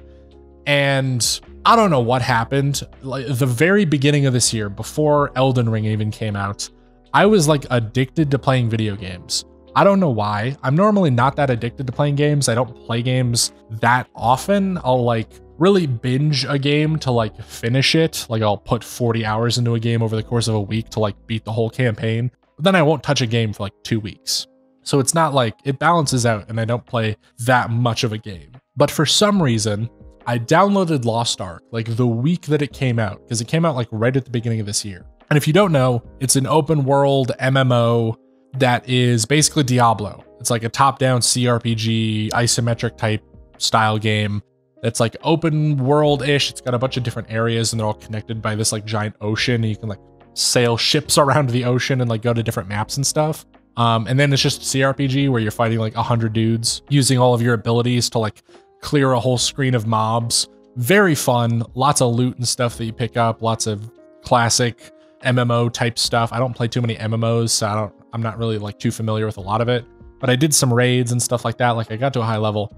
S1: And I don't know what happened. Like the very beginning of this year, before Elden Ring even came out, I was like addicted to playing video games. I don't know why. I'm normally not that addicted to playing games. I don't play games that often. I'll like really binge a game to like finish it. Like I'll put 40 hours into a game over the course of a week to like beat the whole campaign. But then I won't touch a game for like 2 weeks. So it's not like it balances out and I don't play that much of a game. But for some reason, I downloaded Lost Ark like the week that it came out, because it came out like right at the beginning of this year. And if you don't know, it's an open world MMO that is basically Diablo. It's like a top-down CRPG, isometric type style game that's like open world-ish. It's got a bunch of different areas and they're all connected by this like giant ocean. And you can like sail ships around the ocean and like go to different maps and stuff. And then it's just CRPG where you're fighting like 100 dudes using all of your abilities to like clear a whole screen of mobs. Very fun. Lots of loot and stuff that you pick up. Lots of classic MMO type stuff. I don't play too many MMOs, so I'm not really like too familiar with a lot of it, but I did some raids and stuff like that. Like I got to a high level.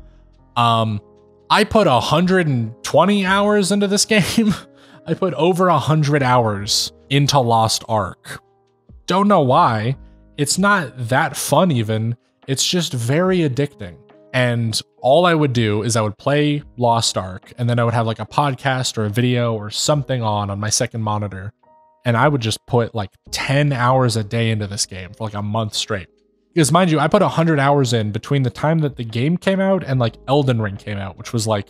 S1: I put 120 hours into this game. I put over 100 hours into Lost Ark. Don't know why. It's not that fun even. It's just very addicting. And all I would do is I would play Lost Ark and then I would have like a podcast or a video or something on my second monitor. And I would just put like 10 hours a day into this game for like a month straight. Because mind you, I put 100 hours in between the time that the game came out and like Elden Ring came out, which was like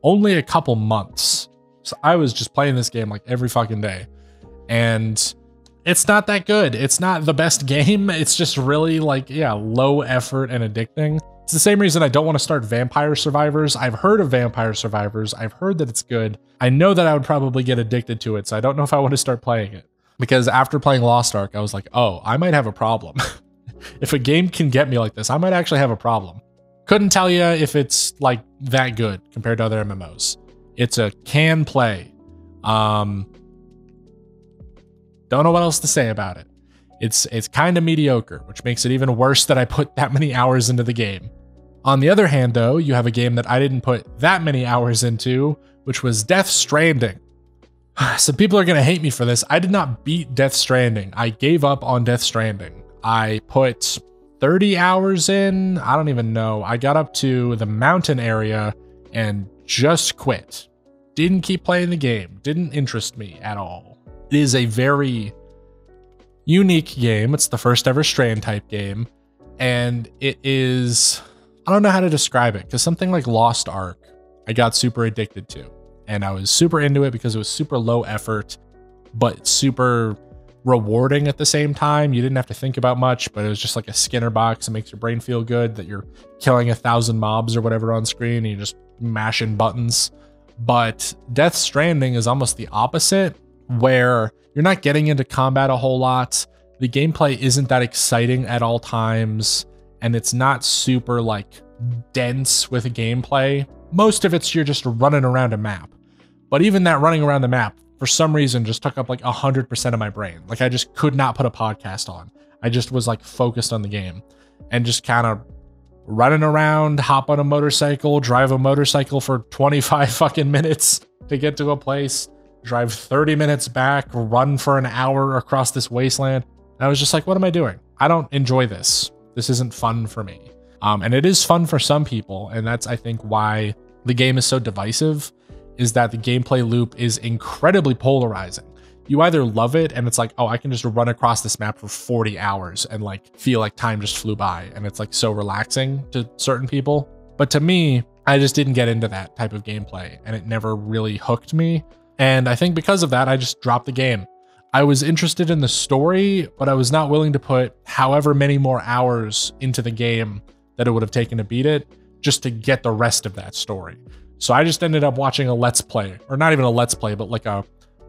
S1: only a couple months. So I was just playing this game like every fucking day. And it's not that good. It's not the best game. It's just really like, yeah, low effort and addicting. It's the same reason I don't want to start Vampire Survivors. I've heard of Vampire Survivors. I've heard that it's good. I know that I would probably get addicted to it, so I don't know if I want to start playing it. Because after playing Lost Ark, I was like, oh, I might have a problem. If a game can get me like this, I might actually have a problem. Couldn't tell you if it's like that good compared to other MMOs. It's a can play. Don't know what else to say about it. It's kind of mediocre, which makes it even worse that I put that many hours into the game. On the other hand, though, you have a game that I didn't put that many hours into, which was Death Stranding. Some people are going to hate me for this. I did not beat Death Stranding. I gave up on Death Stranding. I put 30 hours in. I don't even know. I got up to the mountain area and just quit. Didn't keep playing the game. Didn't interest me at all. It is a very unique game. It's the first ever Strand type game. And it is, I don't know how to describe it, because something like Lost Ark, I got super addicted to. And I was super into it because it was super low effort, but super rewarding at the same time. You didn't have to think about much, but it was just like a Skinner box. It makes your brain feel good that you're killing 1,000 mobs or whatever on screen and you're just mashing buttons. But Death Stranding is almost the opposite, where you're not getting into combat a whole lot. The gameplay isn't that exciting at all times, and it's not super like dense with gameplay. Most of it's you're just running around a map. But even that running around the map, for some reason, just took up like 100% of my brain. Like I just could not put a podcast on. I just was like focused on the game and just kind of running around, hop on a motorcycle, drive a motorcycle for 25 fucking minutes to get to a place, drive 30 minutes back, run for an hour across this wasteland. And I was just like, what am I doing? I don't enjoy this. This isn't fun for me. And it is fun for some people. And that's, I think, why the game is so divisive, is that the gameplay loop is incredibly polarizing. You either love it and it's like, oh, I can just run across this map for 40 hours and like feel like time just flew by. And it's like so relaxing to certain people. But to me, I just didn't get into that type of gameplay and it never really hooked me. And I think because of that, I just dropped the game. I was interested in the story, but I was not willing to put however many more hours into the game that it would have taken to beat it just to get the rest of that story. So I just ended up watching a Let's Play, or not even a Let's Play, but like a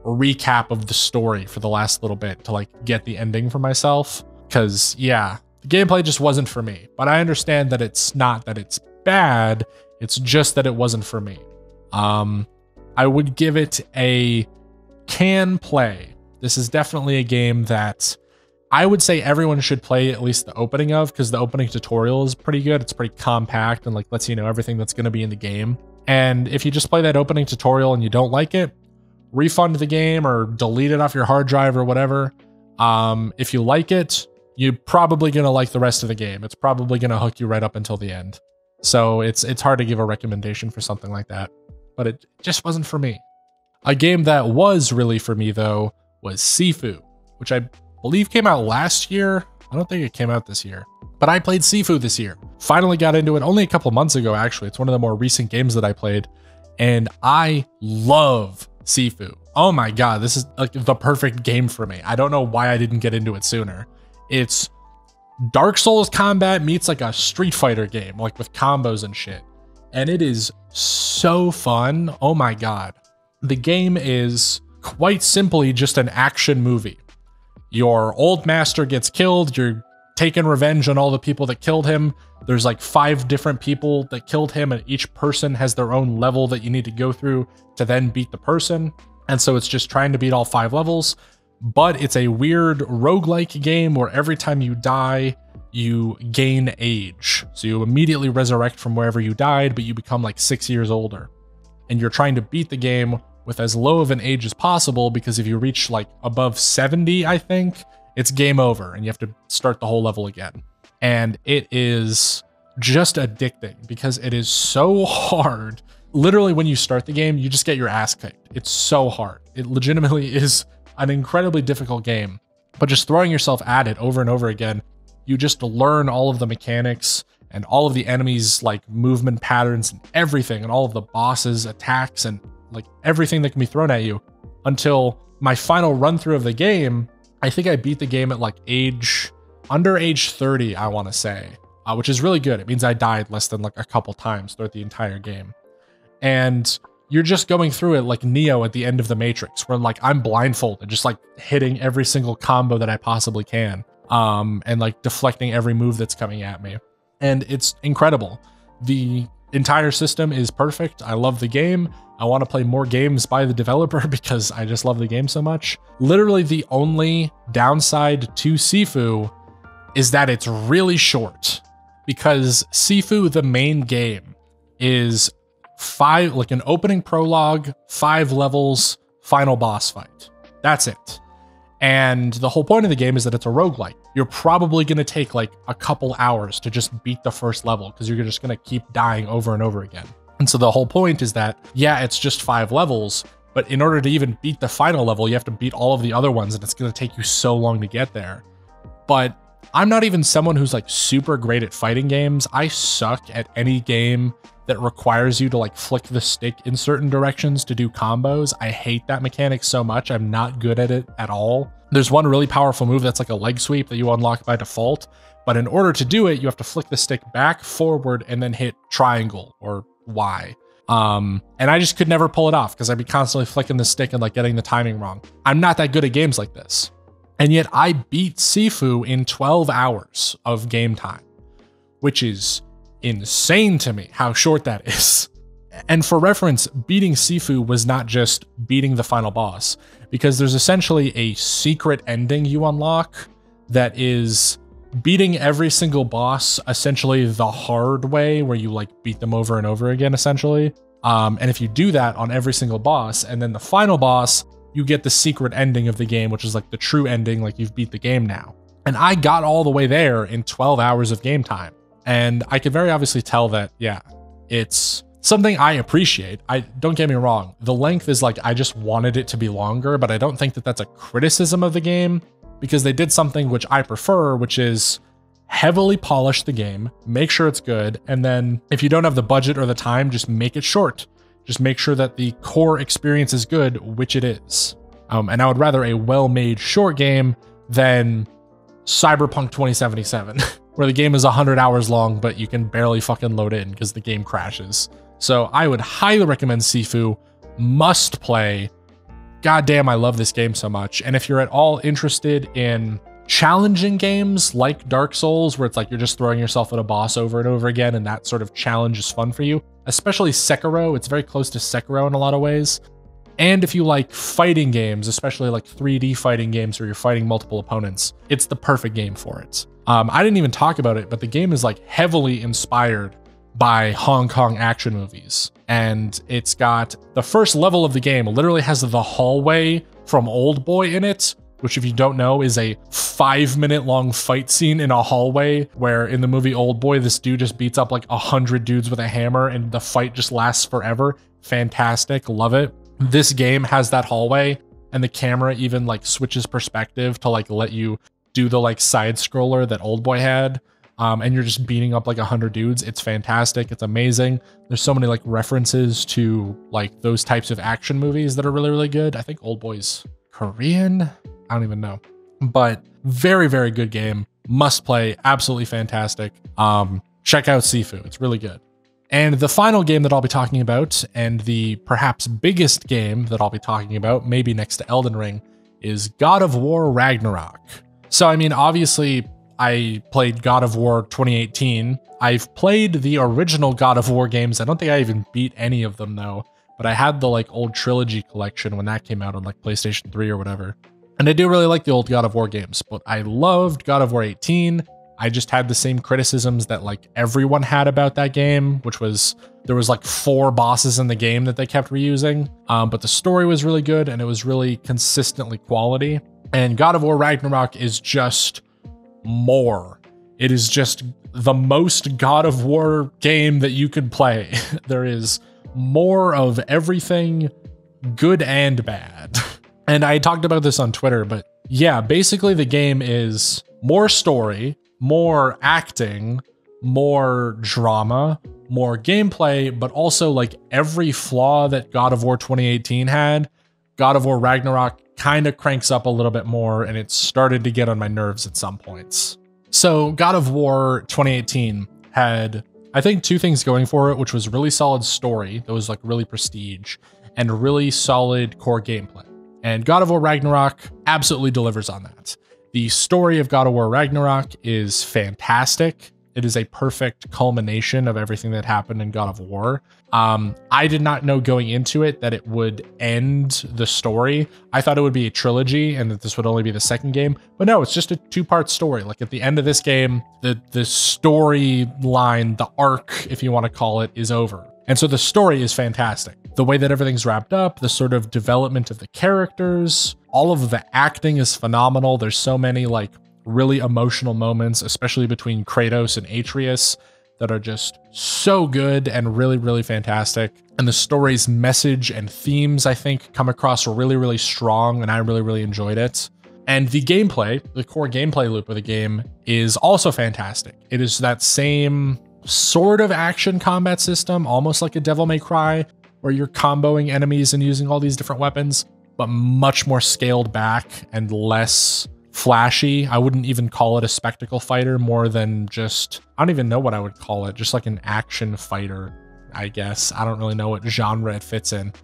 S1: recap of the story for the last little bit to like get the ending for myself. Cause yeah, the gameplay just wasn't for me, but I understand that it's not that it's bad. It's just that it wasn't for me. I would give it a can play. This is definitely a game that I would say everyone should play at least the opening of, because the opening tutorial is pretty good. It's pretty compact and like lets you know everything that's going to be in the game. And if you just play that opening tutorial and you don't like it, refund the game or delete it off your hard drive or whatever. If you like it, you're probably going to like the rest of the game. It's probably going to hook you right up until the end. So it's hard to give a recommendation for something like that, but it just wasn't for me. A game that was really for me though was Sifu, which I believe came out last year. I don't think it came out this year, but I played Sifu this year. Finally got into it only a couple months ago, actually. It's one of the more recent games that I played, and I love Sifu. Oh my God, this is like the perfect game for me. I don't know why I didn't get into it sooner. It's Dark Souls combat meets like a Street Fighter game, like with combos and shit. And it is so fun. Oh my God. The game is quite simply just an action movie. Your old master gets killed. You're taking revenge on all the people that killed him. There's like 5 different people that killed him, and each person has their own level that you need to go through to then beat the person. And so it's just trying to beat all 5 levels, but it's a weird roguelike game where every time you die, you gain age. So you immediately resurrect from wherever you died, but you become like 6 years older. And you're trying to beat the game with as low of an age as possible, because if you reach like above 70, I think, it's game over and you have to start the whole level again. And it is just addicting because it is so hard. Literally, when you start the game, you just get your ass kicked. It's so hard. It legitimately is an incredibly difficult game, but just throwing yourself at it over and over again, you just learn all of the mechanics and all of the enemies' like movement patterns and everything, and all of the bosses' attacks and like everything that can be thrown at you, until my final run through of the game. I think I beat the game at like under age 30, I want to say, which is really good. It means I died less than like a couple times throughout the entire game. And you're just going through it like Neo at the end of the Matrix, where like I'm blindfolded, just like hitting every single combo that I possibly can, and like deflecting every move that's coming at me. And it's incredible. The entire system is perfect. I love the game. I want to play more games by the developer because I just love the game so much. Literally the only downside to Sifu is that it's really short, because Sifu, the main game, is like an opening prologue, 5 levels, final boss fight. That's it. And the whole point of the game is that it's a roguelike. You're probably going to take like a couple hours to just beat the first level, because you're just going to keep dying over and over again. And so the whole point is that, yeah, it's just 5 levels, but in order to even beat the final level, you have to beat all of the other ones, and it's going to take you so long to get there. But I'm not even someone who's like super great at fighting games. I suck at any game that requires you to like flick the stick in certain directions to do combos. I hate that mechanic so much. I'm not good at it at all. There's one really powerful move that's like a leg sweep that you unlock by default, but in order to do it, you have to flick the stick back, forward, and then hit triangle or Y. And I just could never pull it off because I'd be constantly flicking the stick and like getting the timing wrong. I'm not that good at games like this. And yet I beat Sifu in 12 hours of game time, which is insane to me how short that is. And for reference, beating Sifu was not just beating the final boss, because there's essentially a secret ending you unlock that is beating every single boss essentially the hard way, where you like beat them over and over again essentially. And if you do that on every single boss, and then the final boss, you get the secret ending of the game, which is like the true ending, like you've beat the game now. And I got all the way there in 12 hours of game time. And I could very obviously tell that, yeah, it's something I appreciate. Don't get me wrong. The length is like, I just wanted it to be longer, but I don't think that that's a criticism of the game, because they did something which I prefer, which is heavily polish the game, make sure it's good. And then if you don't have the budget or the time, just make it short. Just make sure that the core experience is good, which it is. And I would rather a well-made short game than Cyberpunk 2077, where the game is 100 hours long, but you can barely fucking load in because the game crashes. So I would highly recommend Sifu. Must play. Goddamn, I love this game so much. And if you're at all interested in challenging games like Dark Souls, where it's like you're just throwing yourself at a boss over and over again, and that sort of challenge is fun for you, especially Sekiro. It's very close to Sekiro in a lot of ways. And if you like fighting games, especially like 3D fighting games where you're fighting multiple opponents, it's the perfect game for it. I didn't even talk about it, but the game is like heavily inspired by Hong Kong action movies. And it's got the first level of the game literally has the hallway from Old Boy in it, which if you don't know is a 5-minute long fight scene in a hallway where in the movie Old Boy, this dude just beats up like 100 dudes with a hammer and the fight just lasts forever. Fantastic, love it. This game has that hallway and the camera even like switches perspective to like let you do the like side scroller that Old Boy had. And you're just beating up like 100 dudes. It's fantastic. It's amazing. There's so many like references to like those types of action movies that are really, really good. I think Old Boy's Korean. I don't even know, but very, very good game. Must play. Absolutely fantastic. Check out Sifu. It's really good. And the final game that I'll be talking about, and the perhaps biggest game that I'll be talking about, maybe next to Elden Ring, is God of War Ragnarok. So, I mean, obviously, I played God of War 2018. I've played the original God of War games. I don't think I even beat any of them though, but I had the like old trilogy collection when that came out on like PlayStation 3 or whatever. And I do really like the old God of War games, but I loved God of War 18. I just had the same criticisms that like everyone had about that game, which was there was like 4 bosses in the game that they kept reusing. But the story was really good and it was really consistently quality. And God of War Ragnarok is just more. It is just the most God of War game that you could play. There is more of everything, good and bad. And I talked about this on Twitter, but yeah, basically the game is more story, more acting, more drama, more gameplay, but also like every flaw that God of War 2018 had, God of War Ragnarok kind of cranks up a little bit more, and it started to get on my nerves at some points. So God of War 2018 had, I think, 2 things going for it, which was really solid story that was like really prestige and really solid core gameplay. And God of War Ragnarok absolutely delivers on that. The story of God of War Ragnarok is fantastic. It is a perfect culmination of everything that happened in God of War. I did not know going into it that it would end the story. I thought it would be a trilogy and that this would only be the second game, but no, it's just a 2-part story. Like at the end of this game, the storyline, the arc, if you want to call it, is over. And so the story is fantastic. The way that everything's wrapped up, the sort of development of the characters, all of the acting is phenomenal. There's so many like really emotional moments, especially between Kratos and Atreus, that are just so good and really, really fantastic. And the story's message and themes, I think, come across really, really strong, and I really, really enjoyed it. And the gameplay, the core gameplay loop of the game is also fantastic. It is that same sort of action combat system, almost like a Devil May Cry, where you're comboing enemies and using all these different weapons, but much more scaled back and less flashy. I wouldn't even call it a spectacle fighter, more than just, I don't even know what I would call it, just like an action fighter, I guess. I don't really know what genre it fits in.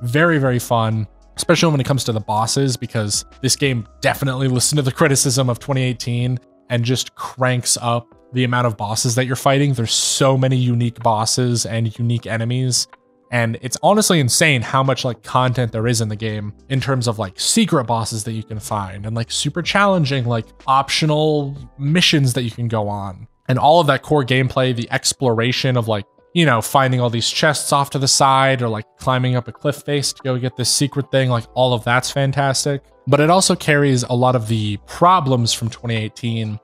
S1: Very, very fun, especially when it comes to the bosses, because this game definitely listened to the criticism of 2018 and just cranks up the amount of bosses that you're fighting. There's so many unique bosses and unique enemies. And it's honestly insane how much like content there is in the game in terms of like secret bosses that you can find and like super challenging, like optional missions that you can go on. And all of that core gameplay, the exploration of like, you know, finding all these chests off to the side or like climbing up a cliff face to go get this secret thing, like all of that's fantastic. But it also carries a lot of the problems from 2018,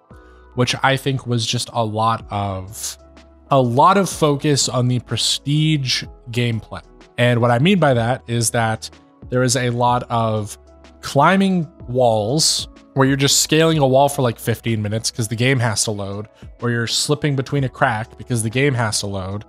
S1: which I think was just a lot of focus on the prestige gameplay. And what I mean by that is that there is a lot of climbing walls where you're just scaling a wall for like 15 minutes because the game has to load, or you're slipping between a crack because the game has to load,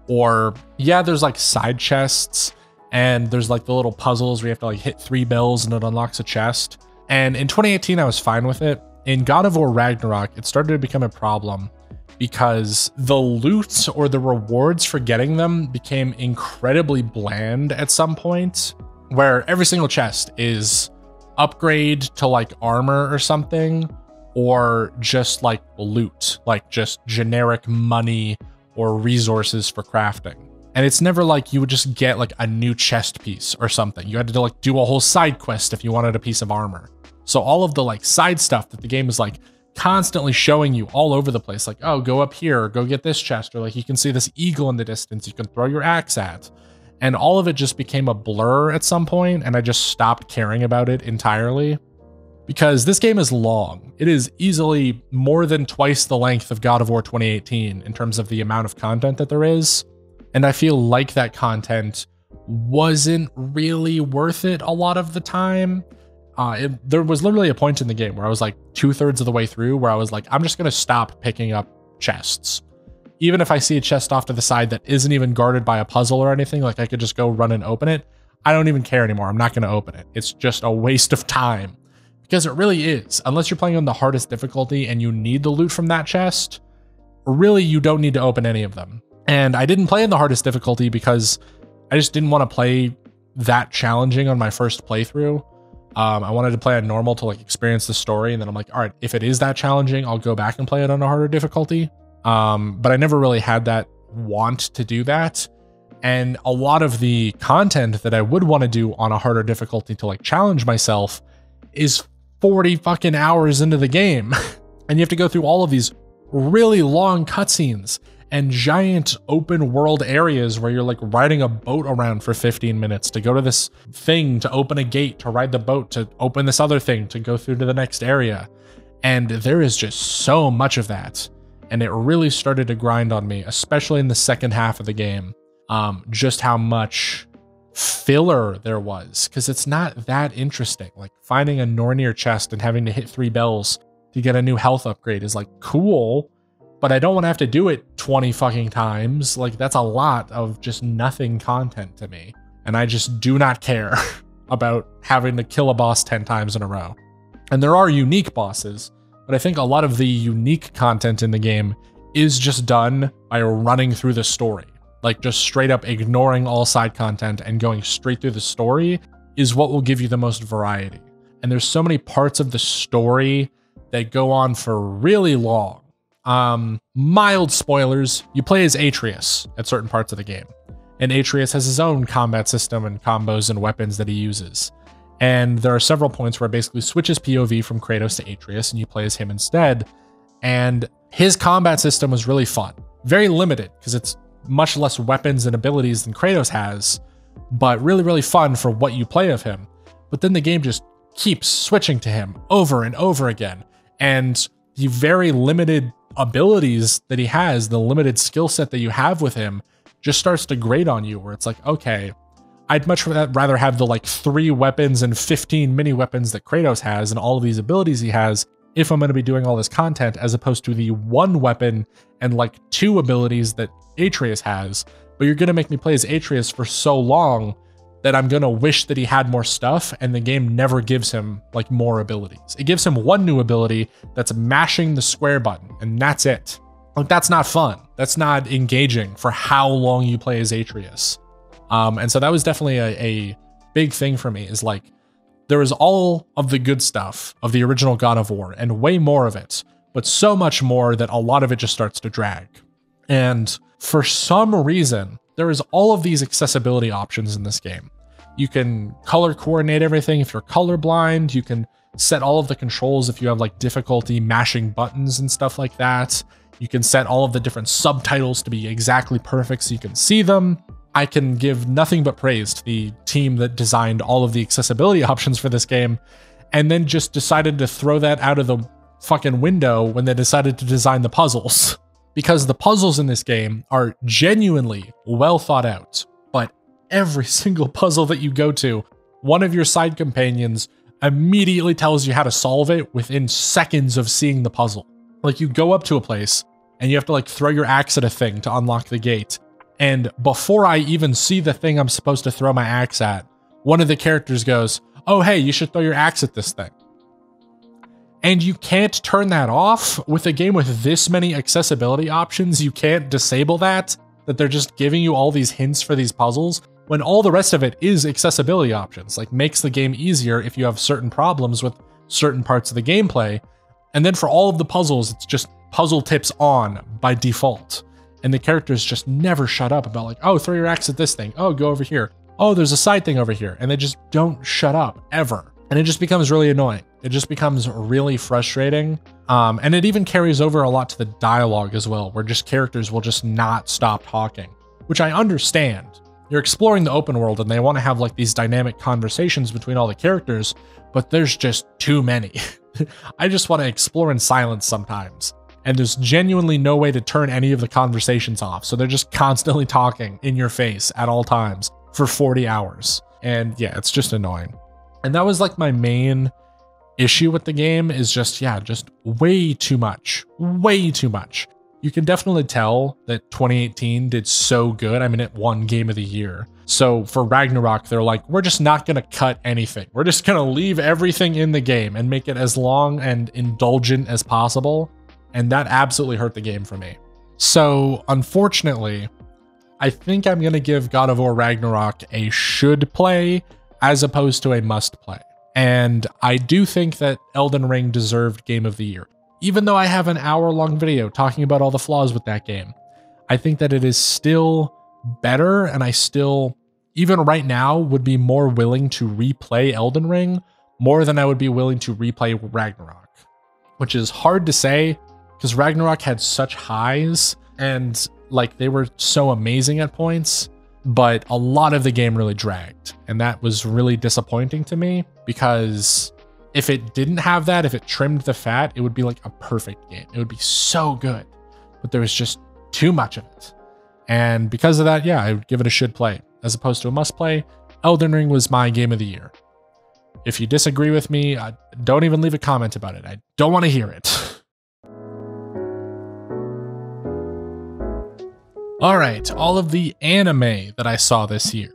S1: or yeah, there's like side chests and there's like the little puzzles where you have to like hit 3 bells and it unlocks a chest. And in 2018, I was fine with it. In God of War Ragnarok, it started to become a problem because the loot or the rewards for getting them became incredibly bland at some point, where every single chest is upgrade to like armor or something, or just like loot, like just generic money or resources for crafting. And it's never like you would just get like a new chest piece or something. You had to like do a whole side quest if you wanted a piece of armor. So all of the like side stuff that the game is like constantly showing you all over the place, like, oh, go up here, or go get this chest, or like you can see this eagle in the distance you can throw your axe at. And all of it just became a blur at some point, and I just stopped caring about it entirely. Because this game is long. It is easily more than twice the length of God of War 2018 in terms of the amount of content that there is. And I feel like that content wasn't really worth it a lot of the time. There was literally a point in the game where I was like 2/3 of the way through where I was like, I'm just going to stop picking up chests. Even if I see a chest off to the side that isn't even guarded by a puzzle or anything, like I could just go run and open it. I don't even care anymore. I'm not going to open it. It's just a waste of time. Because it really is. Unless you're playing on the hardest difficulty and you need the loot from that chest, really you don't need to open any of them. And I didn't play in the hardest difficulty because I just didn't want to play that challenging on my first playthrough. I wanted to play on normal to like experience the story, and then I'm like, all right, if it is that challenging, I'll go back and play it on a harder difficulty. But I never really had that want to do that. And a lot of the content that I would want to do on a harder difficulty to like challenge myself is 40 fucking hours into the game. And you have to go through all of these really long cutscenes and giant open world areas where you're like riding a boat around for 15 minutes to go to this thing, to open a gate, to ride the boat, to open this other thing, to go through to the next area. And there is just so much of that. And it really started to grind on me, especially in the second half of the game, just how much filler there was, because it's not that interesting. Like finding a Nornir chest and having to hit 3 bells to get a new health upgrade is like cool, but I don't want to have to do it 20 fucking times. Like that's a lot of just nothing content to me, and I just do not care about having to kill a boss 10 times in a row. And there are unique bosses, but I think a lot of the unique content in the game is just done by running through the story. Like just straight up ignoring all side content and going straight through the story is what will give you the most variety. And there's so many parts of the story that go on for really long. Mild spoilers, you play as Atreus at certain parts of the game. And Atreus has his own combat system and combos and weapons that he uses. And there are several points where it basically switches POV from Kratos to Atreus and you play as him instead. And his combat system was really fun. Very limited because it's much less weapons and abilities than Kratos has, but really, really fun for what you play of him. But then the game just keeps switching to him over and over again. And the very limited abilities that he has, the limited skill set that you have with him, just starts to grate on you, where it's like, okay, I'd much rather have the like 3 weapons and 15 mini weapons that Kratos has and all of these abilities he has if I'm going to be doing all this content, as opposed to the 1 weapon and like 2 abilities that Atreus has. But you're going to make me play as Atreus for so long that I'm going to wish that he had more stuff, and the game never gives him like more abilities. It gives him 1 new ability that's mashing the square button, and that's it. Like that's not fun. That's not engaging for how long you play as Atreus. And so that was definitely a big thing for me, is like, there is all of the good stuff of the original God of War and way more of it, but so much more that a lot of it just starts to drag. And for some reason, there is all of these accessibility options in this game. You can color coordinate everything if you're colorblind. You can set all of the controls if you have like difficulty mashing buttons and stuff like that. You can set all of the different subtitles to be exactly perfect so you can see them. I can give nothing but praise to the team that designed all of the accessibility options for this game, and then just decided to throw that out of the fucking window when they decided to design the puzzles. Because the puzzles in this game are genuinely well thought out, but every single puzzle that you go to, one of your side companions immediately tells you how to solve it within seconds of seeing the puzzle. Like you go up to a place and you have to like throw your axe at a thing to unlock the gate. And before I even see the thing I'm supposed to throw my axe at, one of the characters goes, "Oh, hey, you should throw your axe at this thing." And you can't turn that off with a game with this many accessibility options. You can't disable that they're just giving you all these hints for these puzzles, when all the rest of it is accessibility options, like makes the game easier if you have certain problems with certain parts of the gameplay. And then for all of the puzzles, it's just puzzle tips on by default. And the characters just never shut up about like, oh, throw your axe at this thing. Oh, go over here. Oh, there's a side thing over here. And they just don't shut up ever. And it just becomes really annoying. It just becomes really frustrating. And it even carries over a lot to the dialogue as well, where just characters will just not stop talking, which I understand. You're exploring the open world and they want to have like these dynamic conversations between all the characters, but there's just too many. I just want to explore in silence sometimes. And there's genuinely no way to turn any of the conversations off. So they're just constantly talking in your face at all times for 40 hours. And yeah, it's just annoying. And that was like my main issue with the game, is just, yeah, just way too much, way too much. You can definitely tell that 2018 did so good. I mean, it won Game of the Year. So for Ragnarok, they're like, we're just not going to cut anything. We're just going to leave everything in the game and make it as long and indulgent as possible. And that absolutely hurt the game for me. So unfortunately, I think I'm going to give God of War Ragnarok a should play as opposed to a must play. And I do think that Elden Ring deserved Game of the Year. Even though I have an hour-long video talking about all the flaws with that game, I think that it is still better, and I still, even right now, would be more willing to replay Elden Ring more than I would be willing to replay Ragnarok, which is hard to say because Ragnarok had such highs and like they were so amazing at points, but a lot of the game really dragged, and that was really disappointing to me because if it didn't have that, if it trimmed the fat, it would be like a perfect game. It would be so good, but there was just too much of it. And because of that, yeah, I would give it a should play as opposed to a must play. Elden Ring was my Game of the Year. If you disagree with me, don't even leave a comment about it. I don't want to hear it. All right, all of the anime that I saw this year,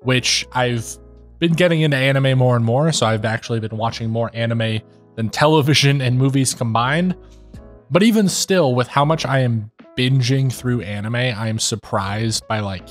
S1: which I've been getting into anime more and more, so I've actually been watching more anime than television and movies combined. But even still, with how much I am binging through anime, I am surprised by like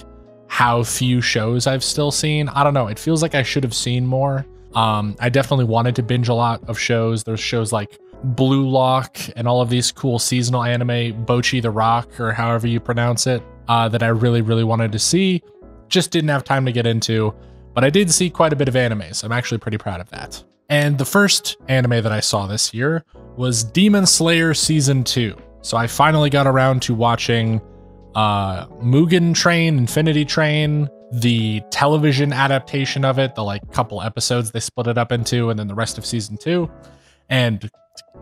S1: how few shows I've still seen. I don't know, it feels like I should have seen more. I definitely wanted to binge a lot of shows. There's shows like Blue Lock and all of these cool seasonal anime, Bocchi the Rock, or however you pronounce it, that I really, really wanted to see. Just didn't have time to get into. But I did see quite a bit of anime, so I'm actually pretty proud of that. And the first anime that I saw this year was Demon Slayer Season 2. So I finally got around to watching Mugen Train, Infinity Train, the television adaptation of it, the like couple episodes they split it up into, and then the rest of Season 2. And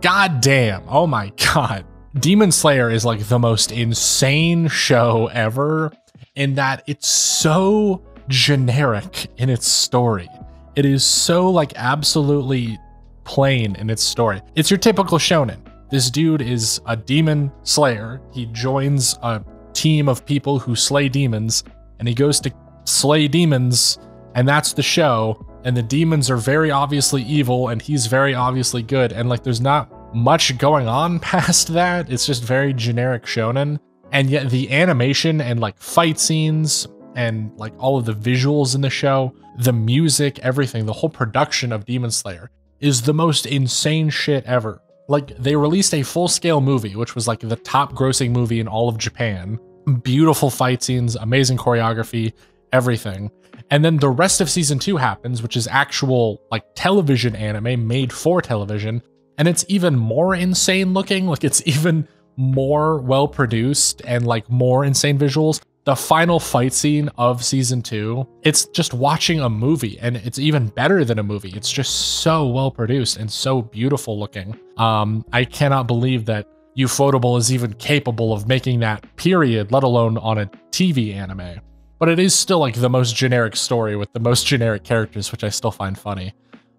S1: goddamn, oh my god, Demon Slayer is like the most insane show ever in that it's so generic in its story. It is so like absolutely plain in its story. It's your typical shonen. This dude is a demon slayer. He joins a team of people who slay demons, and he goes to slay demons, and that's the show. And the demons are very obviously evil, and he's very obviously good. And like there's not much going on past that. It's just very generic shonen. And yet the animation and like fight scenes and like all of the visuals in the show, the music, everything, the whole production of Demon Slayer is the most insane shit ever. Like they released a full-scale movie, which was like the top grossing movie in all of Japan. Beautiful fight scenes, amazing choreography, everything. And then the rest of Season 2 happens, which is actual like television anime made for television. And it's even more insane looking. Like it's even more well produced and like more insane visuals. The final fight scene of Season 2, it's just watching a movie, and it's even better than a movie. It's just so well produced and so beautiful looking. I cannot believe that Ufotable is even capable of making that, period, let alone on a TV anime. But it is still like the most generic story with the most generic characters, which I still find funny.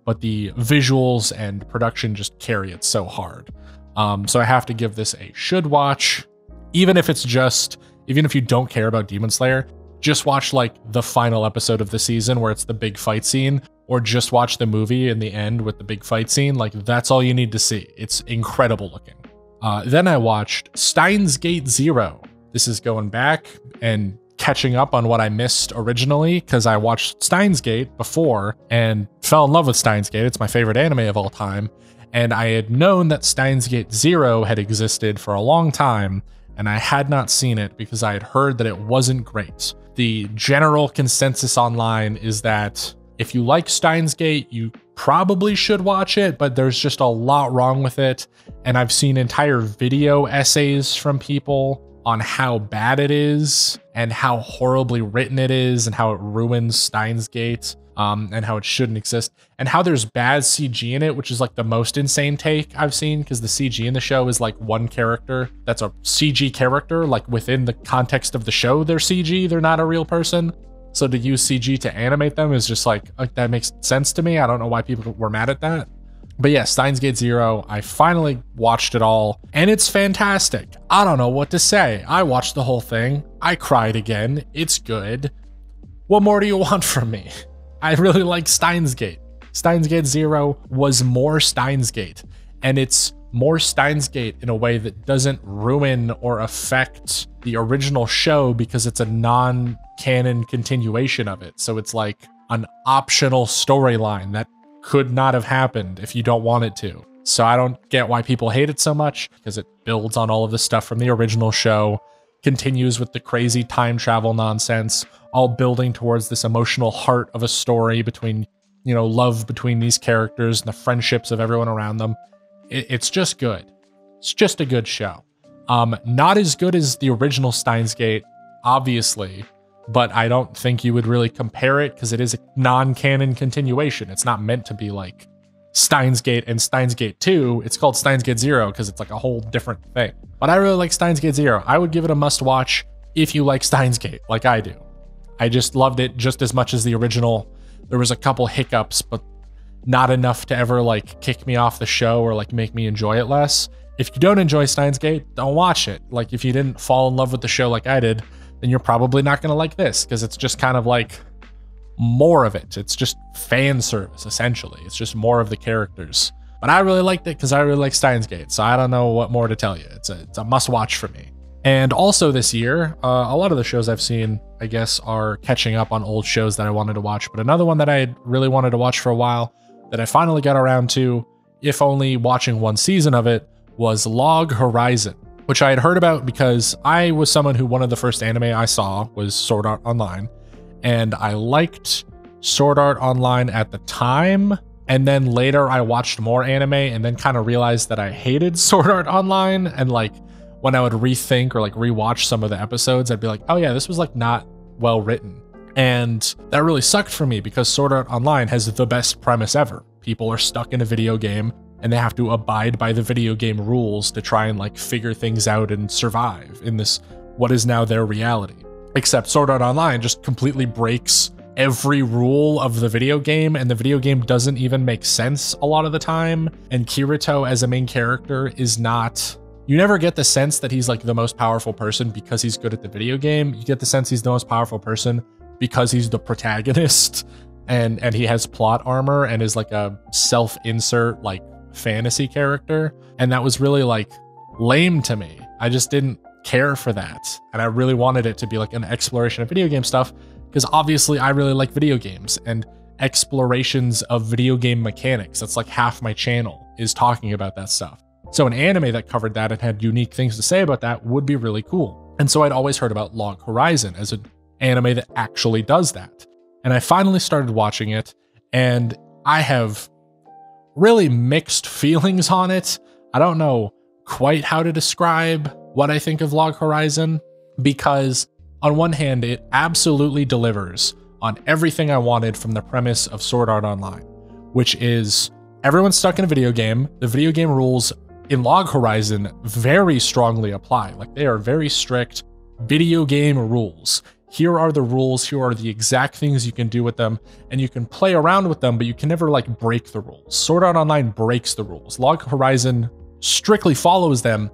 S1: But the visuals and production just carry it so hard. So I have to give this a should watch, even if you don't care about Demon Slayer, just watch like the final episode of the season where it's the big fight scene, or just watch the movie in the end with the big fight scene. Like that's all you need to see. It's incredible looking. Then I watched Steins Gate Zero. This is going back and catching up on what I missed originally, because I watched Steins Gate before and fell in love with Steins Gate. It's my favorite anime of all time. And I had known that Steins Gate Zero had existed for a long time, and I had not seen it because I had heard that it wasn't great. The general consensus online is that if you like Steins Gate, you probably should watch it, but there's just a lot wrong with it. And I've seen entire video essays from people on how bad it is and how horribly written it is and how it ruins Steins Gate, and how it shouldn't exist, and how there's bad CG in it, which is like the most insane take I've seen, because the CG in the show is like one character that's a CG character, like within the context of the show they're CG, they're not a real person. So to use CG to animate them is just like that makes sense to me. I don't know why people were mad at that. But yeah, Steins Gate Zero, I finally watched it all, and it's fantastic. I don't know what to say. I watched the whole thing. I cried again. It's good. What more do you want from me? I really like Steins Gate. Steins Gate Zero was more Steins Gate, and it's more Steins Gate in a way that doesn't ruin or affect the original show because it's a non-canon continuation of it. So it's like an optional storyline that could not have happened if you don't want it to. So I don't get why people hate it so much, because it builds on all of the stuff from the original show, continues with the crazy time travel nonsense, all building towards this emotional heart of a story between, you know, love between these characters and the friendships of everyone around them. It's just good. It's just a good show. Not as good as the original Steins Gate, obviously, but I don't think you would really compare it because it is a non-canon continuation. It's not meant to be like Steins Gate and Steins Gate 2. It's called Steins Gate Zero because it's like a whole different thing. But I really like Steins Gate Zero. I would give it a must-watch if you like Steins Gate, like I do. I just loved it just as much as the original. There was a couple hiccups, but not enough to ever like kick me off the show or like make me enjoy it less. If you don't enjoy Steins Gate, don't watch it. Like if you didn't fall in love with the show like I did, then you're probably not going to like this, because it's just kind of like more of it. It's just fan service, essentially. It's just more of the characters. But I really liked it because I really like Steins Gate, so I don't know what more to tell you. It's a must-watch for me. And also this year, a lot of the shows I've seen, I guess, are catching up on old shows that I wanted to watch. But another one that I had really wanted to watch for a while, that I finally got around to, if only watching one season of it, was Log Horizon, which I had heard about because I was someone who one of the first anime I saw was Sword Art Online, and I liked Sword Art Online at the time, and then later I watched more anime and then kind of realized that I hated Sword Art Online, and like when I would rethink or like rewatch some of the episodes, I'd be like, oh yeah, this was like not well written. And that really sucked for me because Sword Art Online has the best premise ever. People are stuck in a video game and they have to abide by the video game rules to try and like figure things out and survive in this, what is now their reality. Except Sword Art Online just completely breaks every rule of the video game, and the video game doesn't even make sense a lot of the time. And Kirito as a main character is not, you never get the sense that he's like the most powerful person because he's good at the video game. You get the sense he's the most powerful person because he's the protagonist and he has plot armor and is like a self-insert like fantasy character. And that was really like lame to me. I just didn't care for that. And I really wanted it to be like an exploration of video game stuff, because obviously I really like video games and explorations of video game mechanics. That's like half my channel is talking about that stuff. So an anime that covered that and had unique things to say about that would be really cool. And so I'd always heard about Log Horizon as an anime that actually does that. And I finally started watching it, and I have really mixed feelings on it. I don't know quite how to describe what I think of Log Horizon, because on one hand, it absolutely delivers on everything I wanted from the premise of Sword Art Online, which is everyone's stuck in a video game. The video game rules in Log Horizon very strongly apply. Like, they are very strict video game rules. Here are the rules, here are the exact things you can do with them, and you can play around with them, but you can never like break the rules. Sword Art Online breaks the rules. Log Horizon strictly follows them,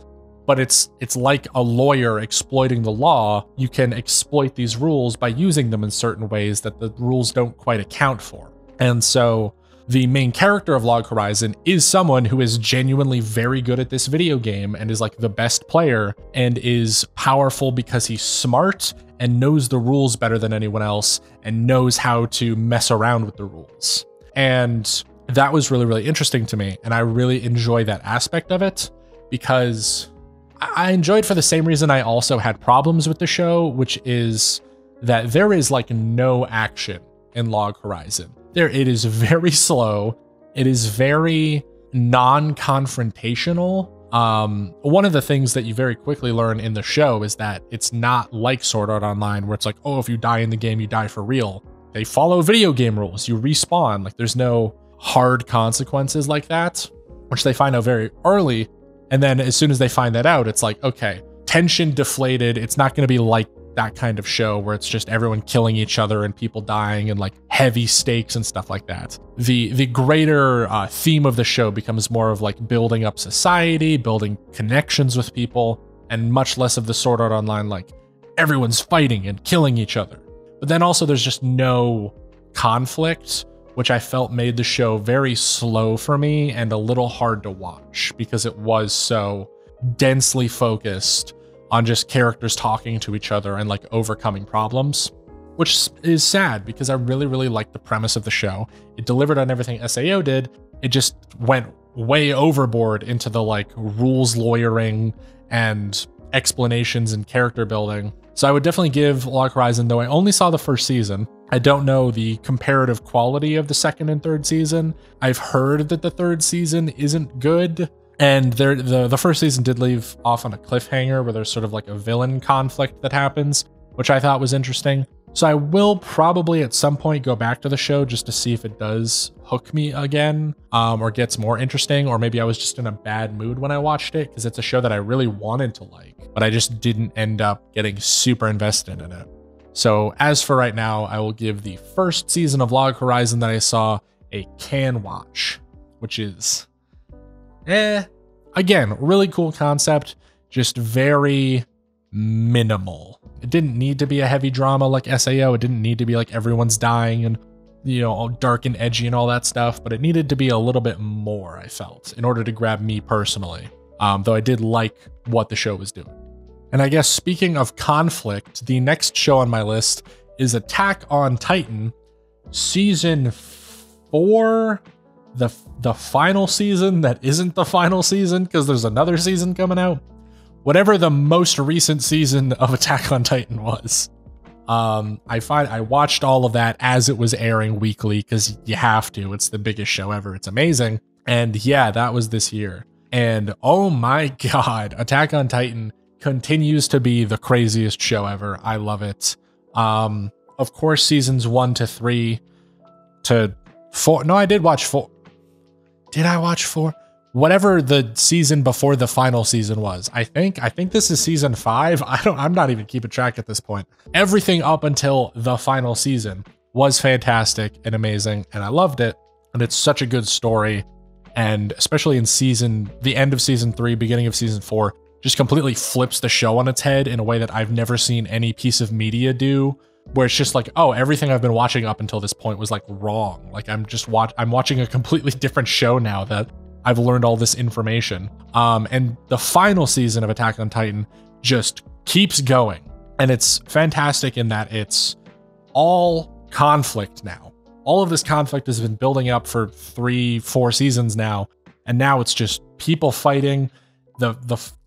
S1: but it's like a lawyer exploiting the law. You can exploit these rules by using them in certain ways that the rules don't quite account for. And so the main character of Log Horizon is someone who is genuinely very good at this video game and is like the best player and is powerful because he's smart and knows the rules better than anyone else and knows how to mess around with the rules. And that was really, really interesting to me. And I really enjoy that aspect of it, because I enjoyed for the same reason I also had problems with the show, which is that there is like no action in Log Horizon. It is very slow. It is very non-confrontational. One of the things that you very quickly learn in the show is that it's not like Sword Art Online, where it's like, oh, if you die in the game, you die for real. They follow video game rules. You respawn. Like, there's no hard consequences like that, which they find out very early. And then as soon as they find that out, it's like, okay, tension deflated. It's not going to be like that kind of show where it's just everyone killing each other and people dying and like heavy stakes and stuff like that. The greater theme of the show becomes more of like building up society, building connections with people, and much less of the Sword Art Online, like everyone's fighting and killing each other. But then also there's just no conflict, which I felt made the show very slow for me and a little hard to watch because it was so densely focused on just characters talking to each other and like overcoming problems, which is sad because I really, really liked the premise of the show. It delivered on everything SAO did. It just went way overboard into the like rules lawyering and explanations and character building. So I would definitely give Log Horizon, though I only saw the first season. I don't know the comparative quality of the second and third season. I've heard that the third season isn't good. And the first season did leave off on a cliffhanger where there's sort of like a villain conflict that happens, which I thought was interesting. So I will probably at some point go back to the show just to see if it does hook me again, or gets more interesting, or maybe I was just in a bad mood when I watched it because it's a show that I really wanted to like, but I just didn't end up getting super invested in it. So as for right now, I will give the first season of Log Horizon that I saw a can watch, which is again, really cool concept, just very minimal. It didn't need to be a heavy drama like SAO. It didn't need to be like everyone's dying and, you know, all dark and edgy and all that stuff, but it needed to be a little bit more, I felt, in order to grab me personally. Though I did like what the show was doing. And I guess speaking of conflict, the next show on my list is Attack on Titan, season 4. The final season that isn't the final season because there's another season coming out. Whatever the most recent season of Attack on Titan was. I watched all of that as it was airing weekly because you have to. It's the biggest show ever. It's amazing. And yeah, that was this year. And oh my God, Attack on Titan continues to be the craziest show ever. I love it. Of course, seasons 1 to 3 to 4. No, I did watch 4. Did I watch 4? Whatever the season before the final season was. I think this is season 5. I'm not even keeping track at this point. Everything up until the final season was fantastic and amazing, and I loved it. And it's such a good story. And especially in the end of season 3, beginning of season 4, just completely flips the show on its head in a way that I've never seen any piece of media do, where it's just like, oh, everything I've been watching up until this point was like wrong. Like I'm watching a completely different show now that I've learned all this information. And the final season of Attack on Titan just keeps going. And it's fantastic in that it's all conflict now. All of this conflict has been building up for 3-4 seasons now. And now it's just people fighting. The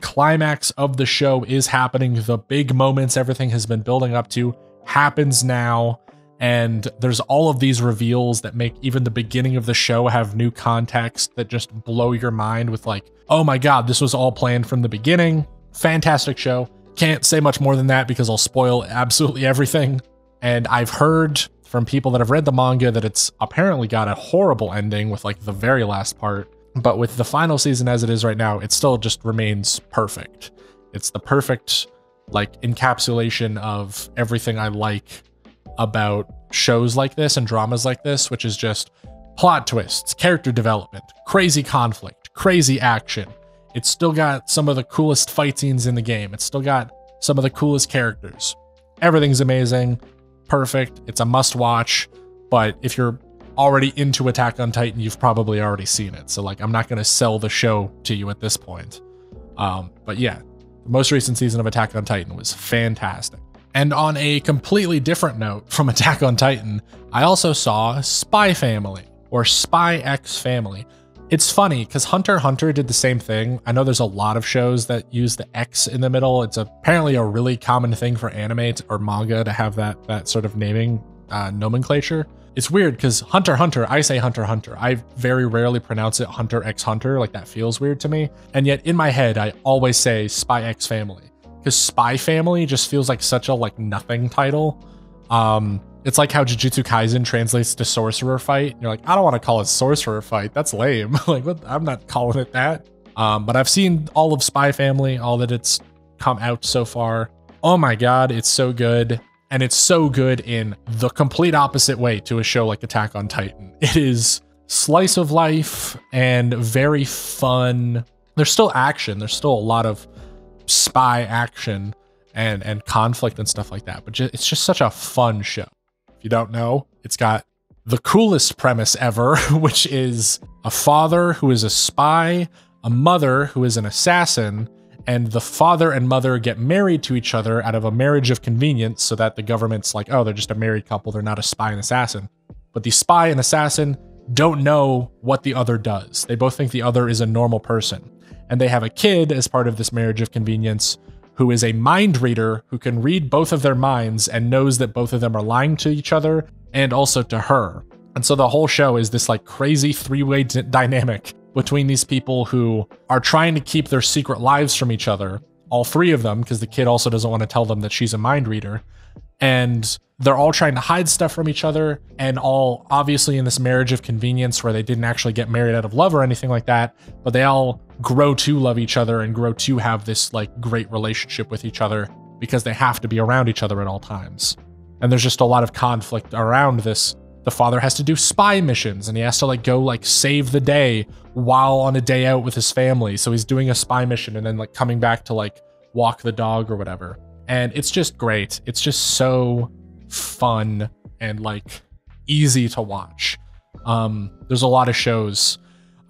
S1: climax of the show is happening. The big moments everything has been building up to happens now. And there's all of these reveals that make even the beginning of the show have new context that just blow your mind with like, oh my God, this was all planned from the beginning. Fantastic show. Can't say much more than that because I'll spoil absolutely everything. And I've heard from people that have read the manga that it's apparently got a horrible ending with like the very last part. But with the final season as it is right now, it still just remains perfect. It's the perfect like encapsulation of everything I like about shows like this and dramas like this, which is just plot twists, character development, crazy conflict, crazy action. It's still got some of the coolest fight scenes in the game. It's still got some of the coolest characters. Everything's amazing, perfect. It's a must watch, but if you're already into Attack on Titan, you've probably already seen it. So like, I'm not going to sell the show to you at this point. But yeah, the most recent season of Attack on Titan was fantastic. And on a completely different note from Attack on Titan, I also saw Spy Family, or Spy X Family. It's funny because Hunter x Hunter did the same thing. I know there's a lot of shows that use the X in the middle. It's apparently a really common thing for anime or manga to have that sort of naming nomenclature. it's weird because Hunter x Hunter, I say Hunter x Hunter. I very rarely pronounce it Hunter x Hunter, like that feels weird to me. And yet in my head, I always say Spy X Family because Spy Family just feels like such a like nothing title. It's like how Jujutsu Kaisen translates to sorcerer fight. You're like, I don't want to call it sorcerer fight. That's lame. Like, what? I'm not calling it that. But I've seen all of Spy Family, all that it's come out so far. Oh my God, it's so good. And it's so good in the complete opposite way to a show like Attack on Titan. It is slice of life and very fun. There's still action. There's still a lot of spy action and conflict and stuff like that. But it's just such a fun show. If you don't know, it's got the coolest premise ever, which is a father who is a spy, a mother who is an assassin, and the father and mother get married to each other out of a marriage of convenience so that the government's like, oh, they're just a married couple. They're not a spy and assassin. But the spy and assassin don't know what the other does. They both think the other is a normal person. And they have a kid as part of this marriage of convenience who is a mind reader who can read both of their minds and knows that both of them are lying to each other and also to her. And so the whole show is this like crazy three-way dynamic between these people who are trying to keep their secret lives from each other, all three of them, because the kid also doesn't want to tell them that she's a mind reader. And they're all trying to hide stuff from each other, and all obviously in this marriage of convenience where they didn't actually get married out of love or anything like that, but they all grow to love each other and grow to have this like great relationship with each other because they have to be around each other at all times. And there's just a lot of conflict around this. The father has to do spy missions and he has to like go like save the day while on a day out with his family. So he's doing a spy mission and then like coming back to like walk the dog or whatever. And it's just great. It's just so fun and like easy to watch. There's a lot of shows.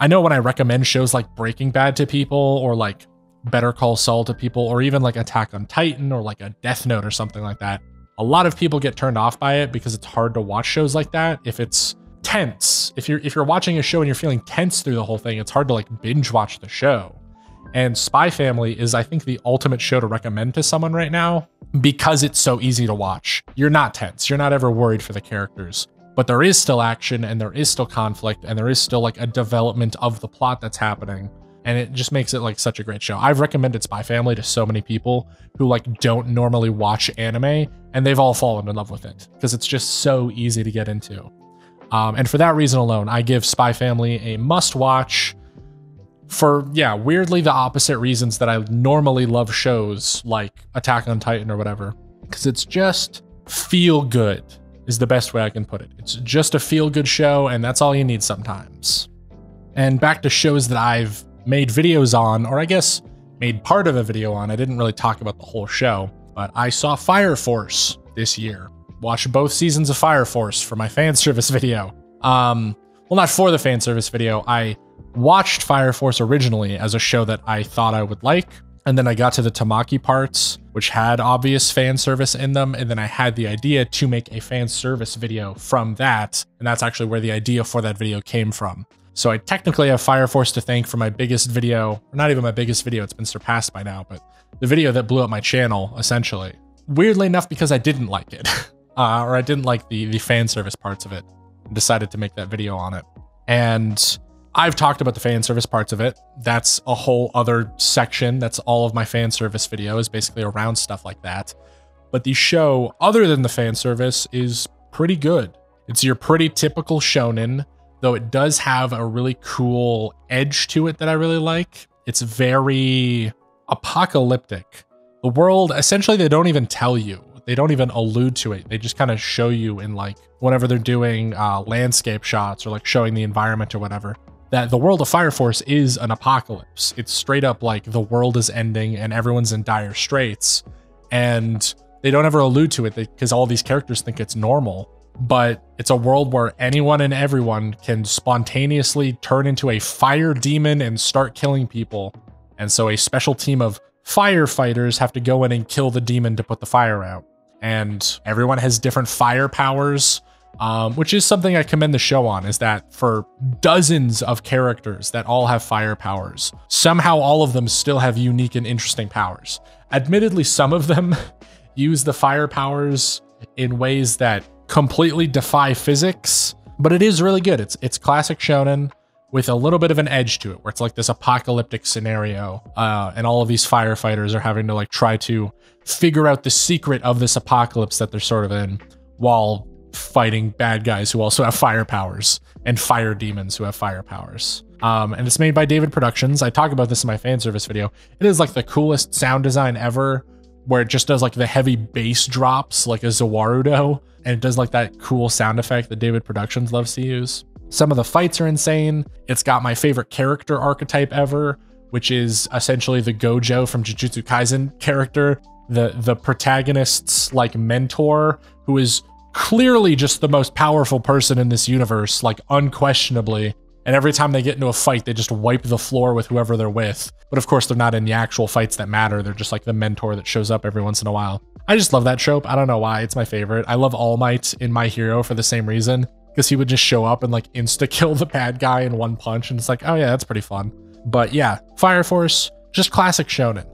S1: I know when I recommend shows like Breaking Bad to people or like Better Call Saul to people or even like Attack on Titan or like a Death Note or something like that, a lot of people get turned off by it because it's hard to watch shows like that. If it's tense, if you're watching a show and you're feeling tense through the whole thing, it's hard to like binge watch the show. And Spy Family is, I think, the ultimate show to recommend to someone right now because it's so easy to watch. You're not tense. You're not ever worried for the characters, but there is still action and there is still conflict and there is still like a development of the plot that's happening. And it just makes it like such a great show. I've recommended Spy Family to so many people who like don't normally watch anime and they've all fallen in love with it because it's just so easy to get into. And for that reason alone, I give Spy Family a must watch for, yeah, weirdly the opposite reasons that I normally love shows like Attack on Titan or whatever, because it's just feel good is the best way I can put it. It's just a feel good show and that's all you need sometimes. And back to shows that I've made videos on, or I guess made part of a video on. I didn't really talk about the whole show, but I saw Fire Force this year. Watched both seasons of Fire Force for my fan service video. Well, not for the fan service video. I watched Fire Force originally as a show that I thought I would like, and then I got to the Tamaki parts, which had obvious fan service in them, and then I had the idea to make a fan service video from that, and that's actually where the idea for that video came from. So I technically have Fire Force to thank for my biggest video, or not even my biggest video, it's been surpassed by now, but the video that blew up my channel, essentially. Weirdly enough, because I didn't like it, or I didn't like the fan service parts of it, and decided to make that video on it. And I've talked about the fan service parts of it. That's a whole other section. That's all of my fan service videos, basically around stuff like that. But the show, other than the fan service, is pretty good. It's your pretty typical shonen, though it does have a really cool edge to it that I really like. It's very apocalyptic. The world, essentially, they don't even tell you. They don't even allude to it. They just kind of show you in like, whenever they're doing landscape shots or like showing the environment or whatever, that the world of Fire Force is an apocalypse. It's straight up like the world is ending and everyone's in dire straits. And they don't ever allude to it because all these characters think it's normal. But it's a world where anyone and everyone can spontaneously turn into a fire demon and start killing people. And so a special team of firefighters have to go in and kill the demon to put the fire out. And everyone has different fire powers, which is something I commend the show on, is that for dozens of characters that all have fire powers, somehow all of them still have unique and interesting powers. Admittedly, some of them use the fire powers in ways that completely defy physics, but it is really good. It's classic shonen with a little bit of an edge to it, where it's like this apocalyptic scenario, and all of these firefighters are having to like try to figure out the secret of this apocalypse that they're sort of in, while fighting bad guys who also have fire powers, and fire demons who have fire powers. And it's made by David Productions. I talk about this in my fan service video. It is like the coolest sound design ever, where it just does like the heavy bass drops like a Zawarudo, and it does like that cool sound effect that David Productions loves to use. Some of the fights are insane. It's got my favorite character archetype ever, which is essentially the Gojo from Jujutsu Kaisen character, the protagonist's like mentor, who is clearly just the most powerful person in this universe, like unquestionably. And every time they get into a fight, they just wipe the floor with whoever they're with. But of course, they're not in the actual fights that matter. They're just like the mentor that shows up every once in a while. I just love that trope. I don't know why. It's my favorite. I love All Might in My Hero for the same reason, because he would just show up and like insta-kill the bad guy in one punch. And it's like, oh yeah, that's pretty fun. But yeah, Fire Force, just classic shonen.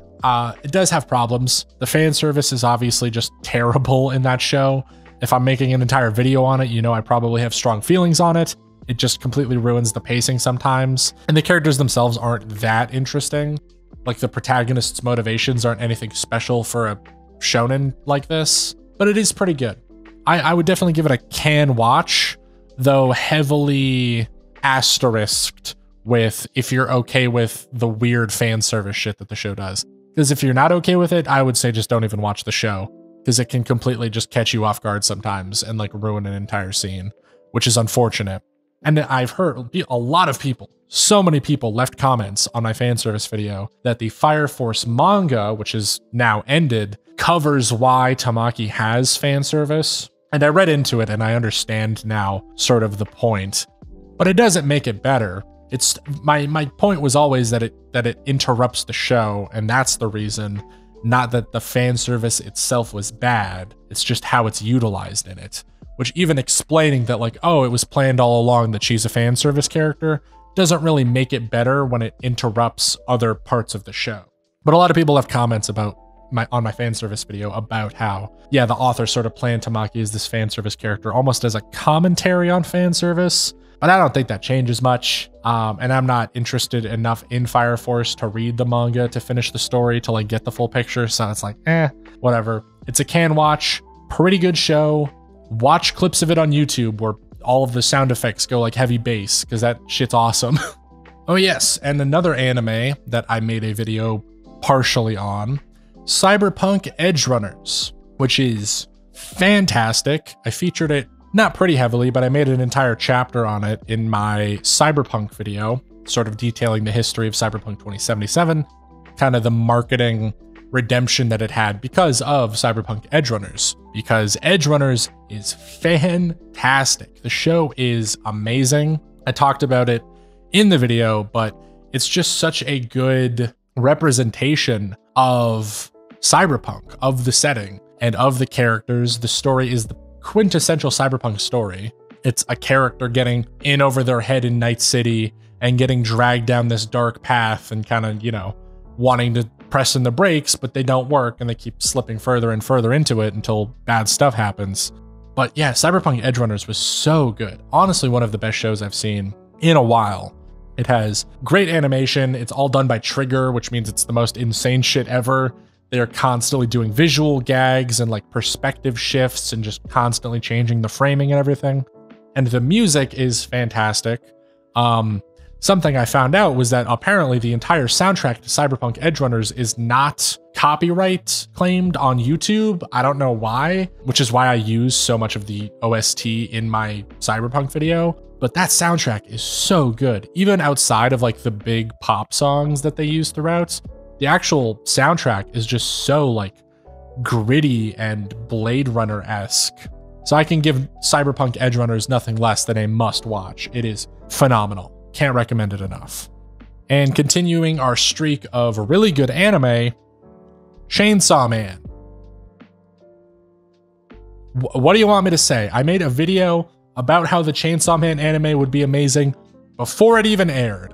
S1: It does have problems. The fan service is obviously just terrible in that show. If I'm making an entire video on it, you know I probably have strong feelings on it. It just completely ruins the pacing sometimes. And the characters themselves aren't that interesting. Like the protagonist's motivations aren't anything special for a shonen like this, but it is pretty good. I would definitely give it a can watch, though heavily asterisked with if you're okay with the weird fan service shit that the show does. Because if you're not okay with it, I would say just don't even watch the show, because it can completely just catch you off guard sometimes and like ruin an entire scene, which is unfortunate. And I've heard a lot of people, so many people left comments on my fan service video that the Fire Force manga, which is now ended, covers why Tamaki has fan service. And I read into it and I understand now sort of the point, but it doesn't make it better. It's my point was always that it interrupts the show, and that's the reason, not that the fan service itself was bad. It's just how it's utilized in it. Which even explaining that like, oh, it was planned all along that she's a fan service character doesn't really make it better when it interrupts other parts of the show. But a lot of people have comments about on my fan service video about how, yeah, the author sort of planned Tamaki as this fan service character almost as a commentary on fan service. But I don't think that changes much. And I'm not interested enough in Fire Force to read the manga to finish the story to like get the full picture. So it's like, whatever. It's a can watch, pretty good show. Watch clips of it on YouTube where all of the sound effects go like heavy bass, because that shit's awesome. Oh yes, and another anime that I made a video partially on, Cyberpunk Edgerunners, which is fantastic. I featured it not pretty heavily, but I made an entire chapter on it in my Cyberpunk video, sort of detailing the history of Cyberpunk 2077, kind of the marketing redemption that it had because of Cyberpunk Edgerunners, because Edgerunners is fantastic. The show is amazing. I talked about it in the video, but it's just such a good representation of Cyberpunk, of the setting and of the characters. The story is the quintessential Cyberpunk story. It's a character getting in over their head in Night City and getting dragged down this dark path and kind of, you know, wanting to press in the brakes, but they don't work and they keep slipping further and further into it until bad stuff happens. But yeah, Cyberpunk Edgerunners was so good. Honestly, one of the best shows I've seen in a while. It has great animation. It's all done by Trigger, which means it's the most insane shit ever. They're constantly doing visual gags and like perspective shifts and just constantly changing the framing and everything. And the music is fantastic. Something I found out was that apparently the entire soundtrack to Cyberpunk Edgerunners is not copyright claimed on YouTube. I don't know why, which is why I use so much of the OST in my Cyberpunk video. But that soundtrack is so good. Even outside of like the big pop songs that they use throughout, the actual soundtrack is just so like gritty and Blade Runner-esque. So I can give Cyberpunk Edgerunners nothing less than a must watch. It is phenomenal. Can't recommend it enough. And continuing our streak of really good anime, Chainsaw Man. What do you want me to say? I made a video about how the Chainsaw Man anime would be amazing before it even aired.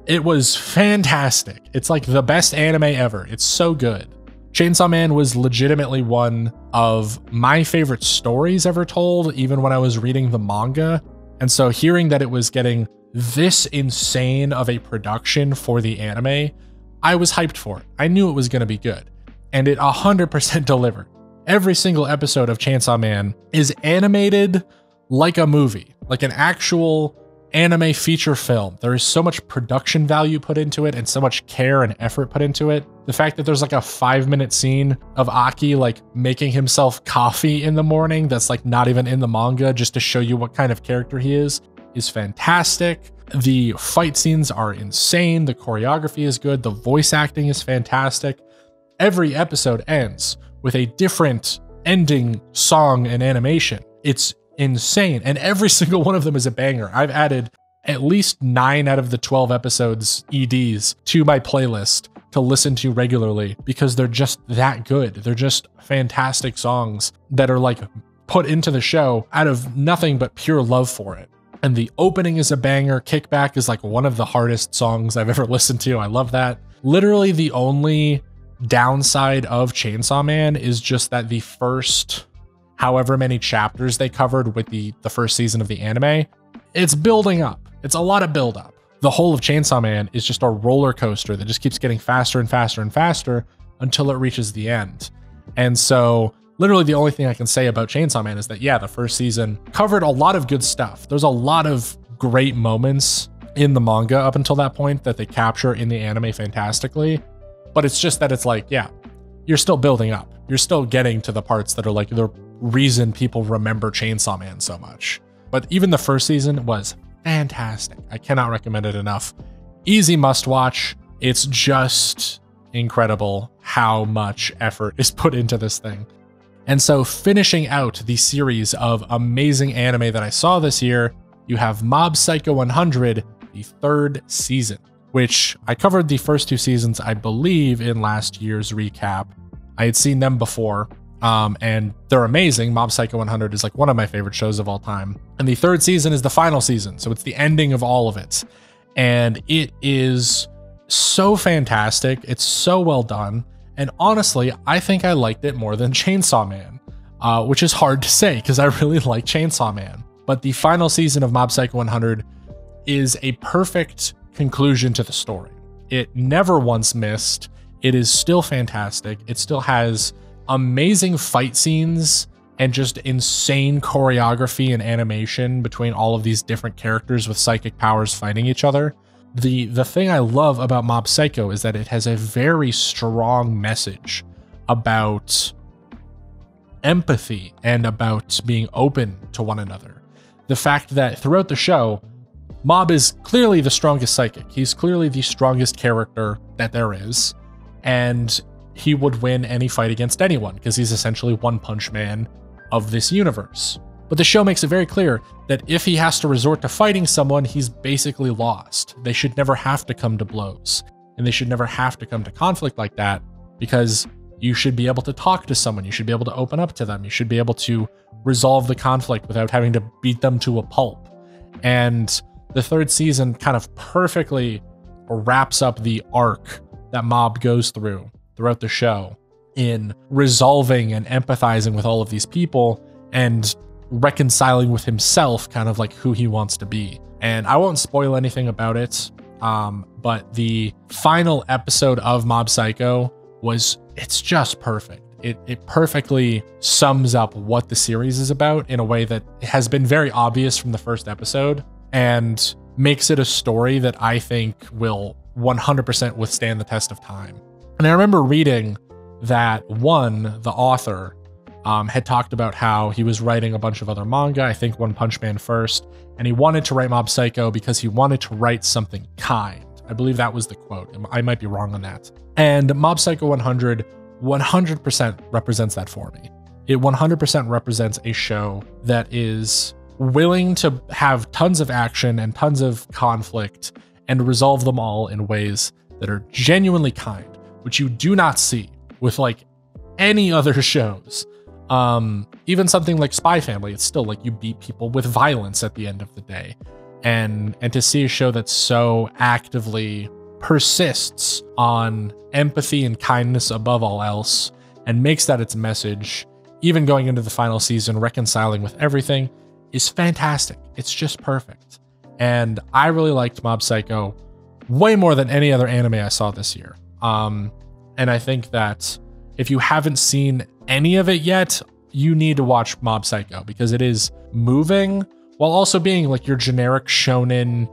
S1: It was fantastic. It's like the best anime ever. It's so good. Chainsaw Man was legitimately one of my favorite stories ever told, even when I was reading the manga. And so hearing that it was getting this insane of a production for the anime, I was hyped for it. I knew it was going to be good. And it 100% delivered. Every single episode of Chainsaw Man is animated like a movie, like an actual anime feature film. There is so much production value put into it and so much care and effort put into it. The fact that there's like a 5-minute scene of Aki like making himself coffee in the morning that's like not even in the manga just to show you what kind of character he is fantastic. The fight scenes are insane. The choreography is good. The voice acting is fantastic. Every episode ends with a different ending song and animation. It's insane. And every single one of them is a banger. I've added at least 9 out of the 12 episodes EDs to my playlist to listen to regularly because they're just that good. They're just fantastic songs that are like put into the show out of nothing but pure love for it. And the opening is a banger. Kickback is like one of the hardest songs I've ever listened to. I love that. Literally the only downside of Chainsaw Man is just that the first however many chapters they covered with the first season of the anime, it's building up. It's a lot of build up. The whole of Chainsaw Man is just a roller coaster that just keeps getting faster and faster and faster until it reaches the end. And so literally the only thing I can say about Chainsaw Man is that, yeah, the first season covered a lot of good stuff. There's a lot of great moments in the manga up until that point that they capture in the anime fantastically. But it's just that it's like, yeah, you're still building up. You're still getting to the parts that are like the reason people remember Chainsaw Man so much. But even the first season was fantastic. I cannot recommend it enough. Easy must watch. It's just incredible how much effort is put into this thing. And so finishing out the series of amazing anime that I saw this year, you have Mob Psycho 100, the 3rd season, which I covered the first 2 seasons, I believe, in last year's recap. I had seen them before, and they're amazing. Mob Psycho 100 is like one of my favorite shows of all time. And the 3rd season is the final season, so it's the ending of all of it. And it is so fantastic. It's so well done. And honestly, I think I liked it more than Chainsaw Man, which is hard to say because I really like Chainsaw Man. But the final season of Mob Psycho 100 is a perfect conclusion to the story. It never once missed. It is still fantastic. It still has amazing fight scenes and just insane choreography and animation between all of these different characters with psychic powers fighting each other. The thing I love about Mob Psycho is that it has a very strong message about empathy and about being open to one another. The fact that throughout the show, Mob is clearly the strongest psychic. He's clearly the strongest character that there is, and he would win any fight against anyone because he's essentially One Punch Man of this universe. But the show makes it very clear that if he has to resort to fighting someone, he's basically lost. They should never have to come to blows, and they should never have to come to conflict like that because you should be able to talk to someone. You should be able to open up to them. You should be able to resolve the conflict without having to beat them to a pulp. And the 3rd season kind of perfectly wraps up the arc that Mob goes through throughout the show in resolving and empathizing with all of these people and reconciling with himself, kind of like who he wants to be. And I won't spoil anything about it, but the final episode of Mob Psycho it's just perfect. It perfectly sums up what the series is about in a way that has been very obvious from the first episode and makes it a story that I think will 100% withstand the test of time. And I remember reading that the author, had talked about how he was writing a bunch of other manga, I think One Punch Man first, and he wanted to write Mob Psycho because he wanted to write something kind. I believe that was the quote. I might be wrong on that. And Mob Psycho 100 100% represents that for me. It 100% represents a show that is willing to have tons of action and tons of conflict and resolve them all in ways that are genuinely kind, which you do not see with like any other shows. Even something like Spy Family, it's still like you beat people with violence at the end of the day. And to see a show that's so actively persists on empathy and kindness above all else and makes that its message, even going into the final season, reconciling with everything, is fantastic. It's just perfect. And I really liked Mob Psycho way more than any other anime I saw this year. And I think that if you haven't seen any of it yet, you need to watch Mob Psycho because it is moving while also being like your generic shonen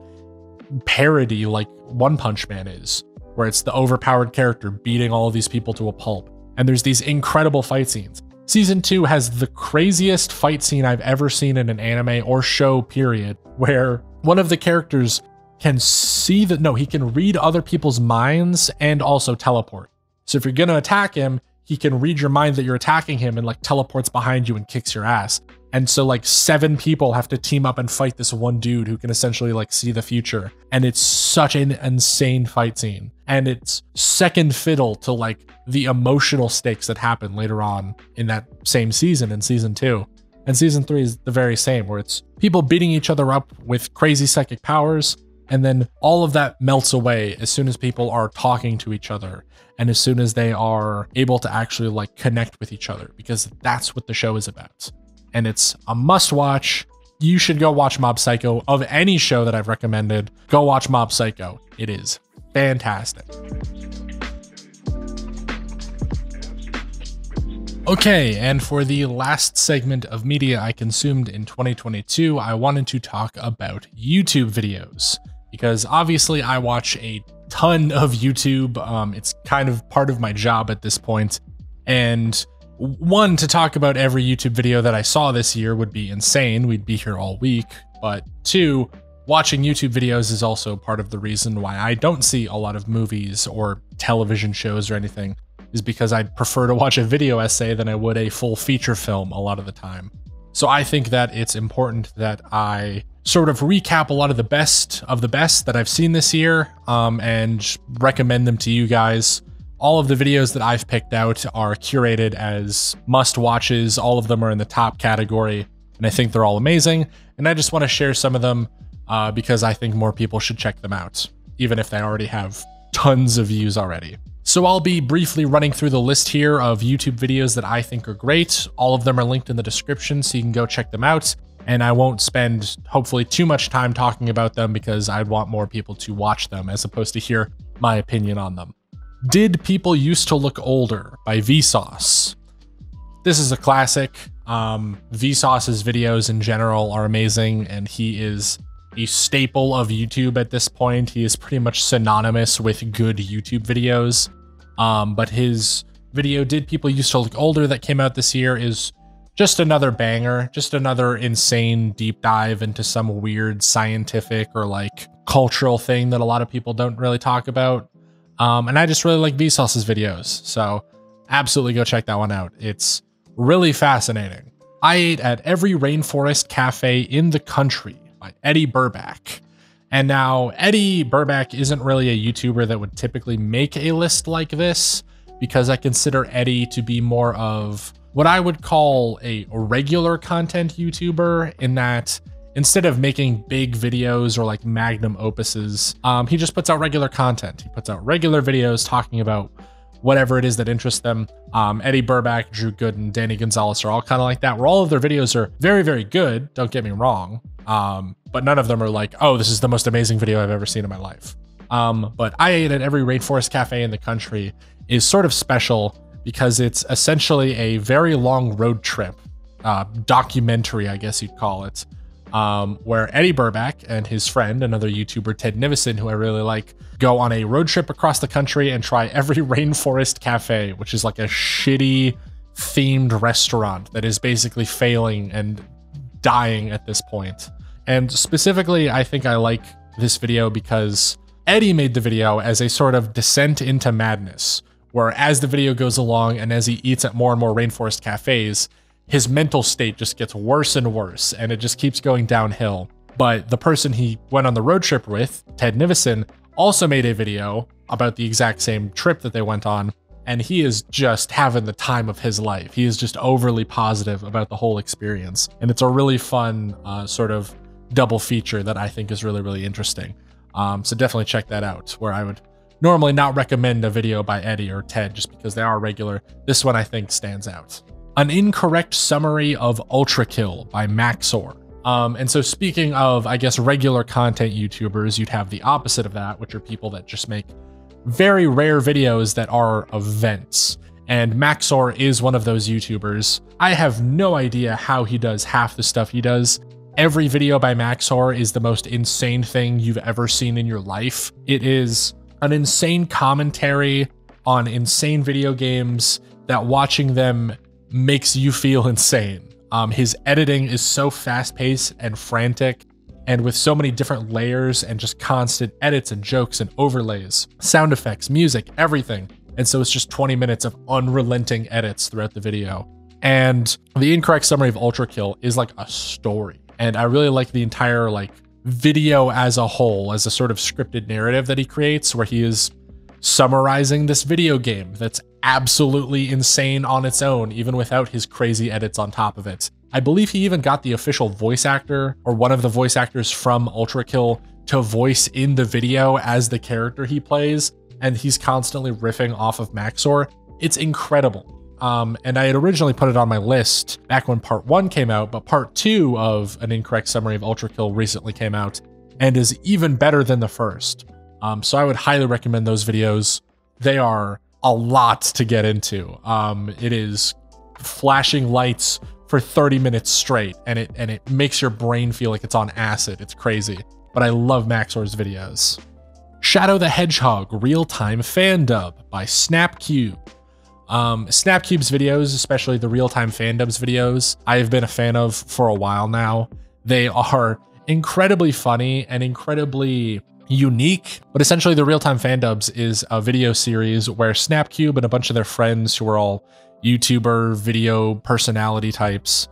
S1: parody like One Punch Man is, where it's the overpowered character beating all of these people to a pulp. And there's these incredible fight scenes. Season 2 has the craziest fight scene I've ever seen in an anime or show, period, where one of the characters can see that, no, he can read other people's minds and also teleport. So if you're gonna attack him, he can read your mind that you're attacking him and like teleports behind you and kicks your ass. And so like 7 people have to team up and fight this one dude who can essentially like see the future. And it's such an insane fight scene. And it's second fiddle to like the emotional stakes that happen later on in that same season in season 2. And season 3 is the very same, where it's people beating each other up with crazy psychic powers. And then all of that melts away as soon as people are talking to each other. And as soon as they are able to actually like connect with each other, because that's what the show is about. And it's a must watch. You should go watch Mob Psycho. Of any show that I've recommended, go watch Mob Psycho. It is fantastic. Okay, and for the last segment of media I consumed in 2022, I wanted to talk about YouTube videos, because obviously I watch a ton of YouTube. It's kind of part of my job at this point. And one, to talk about every YouTube video that I saw this year would be insane. We'd be here all week. But 2, watching YouTube videos is also part of the reason why I don't see a lot of movies or television shows or anything, is because I'd prefer to watch a video essay than I would a full feature film a lot of the time. So I think that it's important that I sort of recap a lot of the best that I've seen this year, and recommend them to you guys. All of the videos that I've picked out are curated as must-watches. All of them are in the top category, and I think they're all amazing. And I just want to share some of them because I think more people should check them out, even if they already have tons of views already. So I'll be briefly running through the list here of YouTube videos that I think are great. All of them are linked in the description, so you can go check them out. And I won't spend, hopefully, too much time talking about them because I'd want more people to watch them as opposed to hear my opinion on them. Did People Used to Look Older by VSauce. This is a classic. VSauce's videos in general are amazing, and he is a staple of YouTube at this point. He is pretty much synonymous with good YouTube videos. But his video, Did People Used to Look Older, that came out this year, is just another banger, just another insane deep dive into some weird scientific or like cultural thing that a lot of people don't really talk about. And I just really like VSauce's videos, so absolutely go check that one out. It's really fascinating. I ate at every rainforest cafe in the country by Eddy Burback. And now Eddy Burback isn't really a YouTuber that would typically make a list like this, because I consider Eddy to be more of what I would call a regular content YouTuber, in that instead of making big videos or like magnum opuses, he just puts out regular content. He puts out regular videos talking about whatever it is that interests them. Eddy Burback, Drew Gooden, Danny Gonzalez are all kind of like that, where all of their videos are very, very good, don't get me wrong, but none of them are like, oh, this is the most amazing video I've ever seen in my life. But I ate at every rainforest cafe in the country is sort of special because it's essentially a very long road trip, documentary, I guess you'd call it, where Eddy Burback and his friend, another YouTuber, Ted Nivison, who I really like, go on a road trip across the country and try every rainforest cafe, which is like a shitty themed restaurant that is basically failing and dying at this point. And specifically, I think I like this video because Eddy made the video as a sort of descent into madness, where as the video goes along and as he eats at more and more rainforest cafes, his mental state just gets worse and worse, and it just keeps going downhill. But the person he went on the road trip with, Ted Nivison, also made a video about the exact same trip that they went on, and he is just having the time of his life. He is just overly positive about the whole experience, and it's a really fun sort of double feature that I think is really, really interesting. So definitely check that out, where I would normally not recommend a video by Eddy or Ted just because they are regular. This one I think stands out. An incorrect summary of Ultra Kill by Maxor. And so speaking of, I guess, regular content YouTubers, you'd have the opposite of that, which are people that just make very rare videos that are events. And Maxor is one of those YouTubers. I have no idea how he does half the stuff he does. Every video by Maxor is the most insane thing you've ever seen in your life. It is an insane commentary on insane video games that watching them makes you feel insane. His editing is so fast-paced and frantic, and with so many different layers and just constant edits and jokes and overlays, sound effects, music, everything. And so it's just 20 minutes of unrelenting edits throughout the video. And the incorrect summary of Ultra Kill is like a story. And I really like the entire like video as a whole, as a sort of scripted narrative that he creates, where he is summarizing this video game that's absolutely insane on its own, even without his crazy edits on top of it. I believe he even got the official voice actor or one of the voice actors from Ultra Kill to voice in the video as the character he plays, and he's constantly riffing off of Maxor. It's incredible. And I had originally put it on my list back when part 1 came out, but part 2 of An Incorrect Summary of Ultra Kill recently came out and is even better than the first. So I would highly recommend those videos. They are a lot to get into. It is flashing lights for 30 minutes straight, and it makes your brain feel like it's on acid. It's crazy, but I love Maxor's videos. Shadow the Hedgehog Real-Time Fan Dub by SnapCube. SnapCube's videos, especially the real-time fan dubs videos, I have been a fan of for a while now. They are incredibly funny and incredibly unique, but essentially the real-time fan dubs is a video series where SnapCube and a bunch of their friends who are all YouTuber video personality types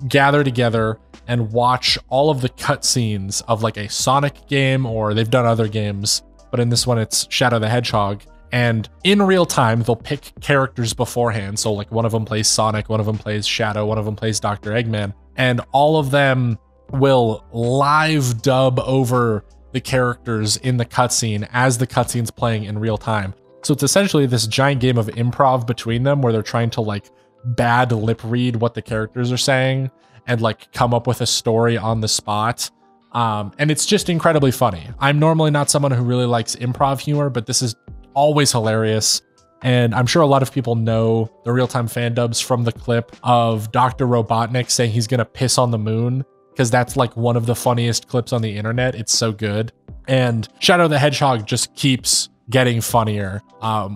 S1: gather together and watch all of the cutscenes of like a Sonic game, or they've done other games, but in this one it's Shadow the Hedgehog. And in real time, they'll pick characters beforehand. So like one of them plays Sonic, one of them plays Shadow, one of them plays Dr. Eggman, and all of them will live dub over the characters in the cutscene as the cutscene's playing in real time. So it's essentially this giant game of improv between them where they're trying to like bad lip read what the characters are saying and like come up with a story on the spot. And it's just incredibly funny. I'm normally not someone who really likes improv humor, but this is always hilarious. And I'm sure a lot of people know the real-time fan dubs from the clip of Dr. Robotnik saying he's gonna piss on the moon, because that's like one of the funniest clips on the internet. It's so good. And Shadow the Hedgehog just keeps getting funnier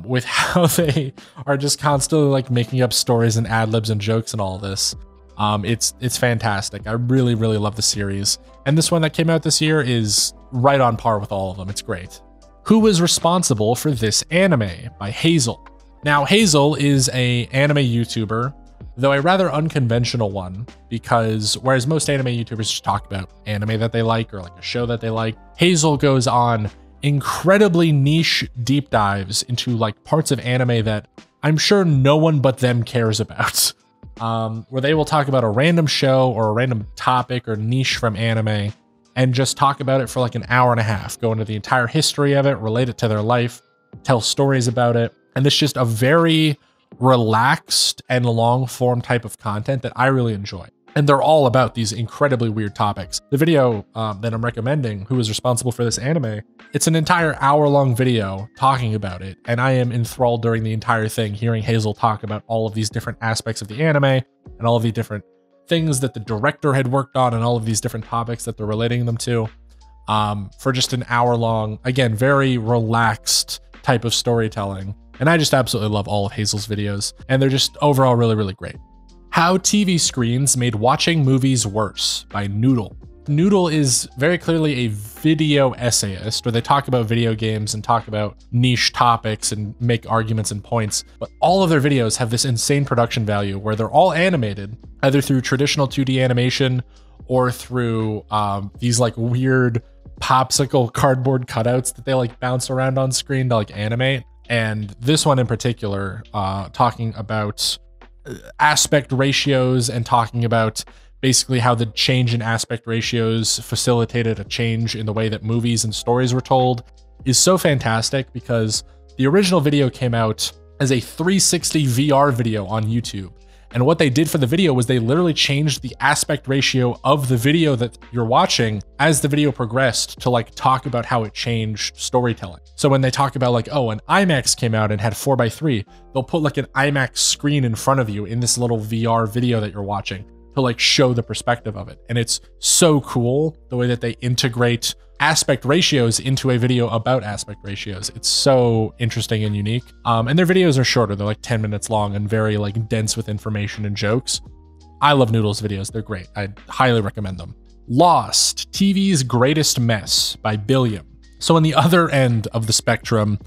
S1: with how they are just constantly like making up stories and ad-libs and jokes and all this. It's fantastic. I really, really love the series. And this one that came out this year is right on par with all of them. It's great. Who was responsible for this anime by Hazel? Now, Hazel is an anime YouTuber, though a rather unconventional one, because whereas most anime YouTubers just talk about anime that they like or like a show that they like, Hazel goes on incredibly niche deep dives into like parts of anime that I'm sure no one but them cares about. Where they will talk about a random show or a random topic or niche from anime and just talk about it for like an hour and a half, go into the entire history of it, relate it to their life, tell stories about it. And it's just a very relaxed and long form type of content that I really enjoy. And they're all about these incredibly weird topics. The video that I'm recommending, Who is responsible for this anime, it's an entire hour-long video talking about it. And I am enthralled during the entire thing, hearing Hazel talk about all of these different aspects of the anime and all of the different things that the director had worked on and all of these different topics that they're relating them to for just an hour long, again, very relaxed type of storytelling. And I just absolutely love all of Hazel's videos, and they're just overall really, really great. How TV Screens Made Watching Movies Worse by Noodle. Noodle is very clearly a video essayist, where they talk about video games and talk about niche topics and make arguments and points, but all of their videos have this insane production value where they're all animated, either through traditional 2D animation or through these like weird popsicle cardboard cutouts that they like bounce around on screen to like animate. And this one in particular, talking about aspect ratios and talking about basically how the change in aspect ratios facilitated a change in the way that movies and stories were told. is so fantastic because the original video came out as a 360 VR video on YouTube. And what they did for the video was they literally changed the aspect ratio of the video that you're watching as the video progressed to like talk about how it changed storytelling. So when they talk about like, oh, an IMAX came out and had 4:3, they'll put like an IMAX screen in front of you in this little VR video that you're watching to like show the perspective of it. And it's so cool the way that they integrate aspect ratios into a video about aspect ratios. It's so interesting and unique. And their videos are shorter. They're like 10 minutes long and very like dense with information and jokes. I love Noodle's videos. They're great. I highly recommend them. Lost, TV's Greatest Mess by Billiam. So on the other end of the spectrum,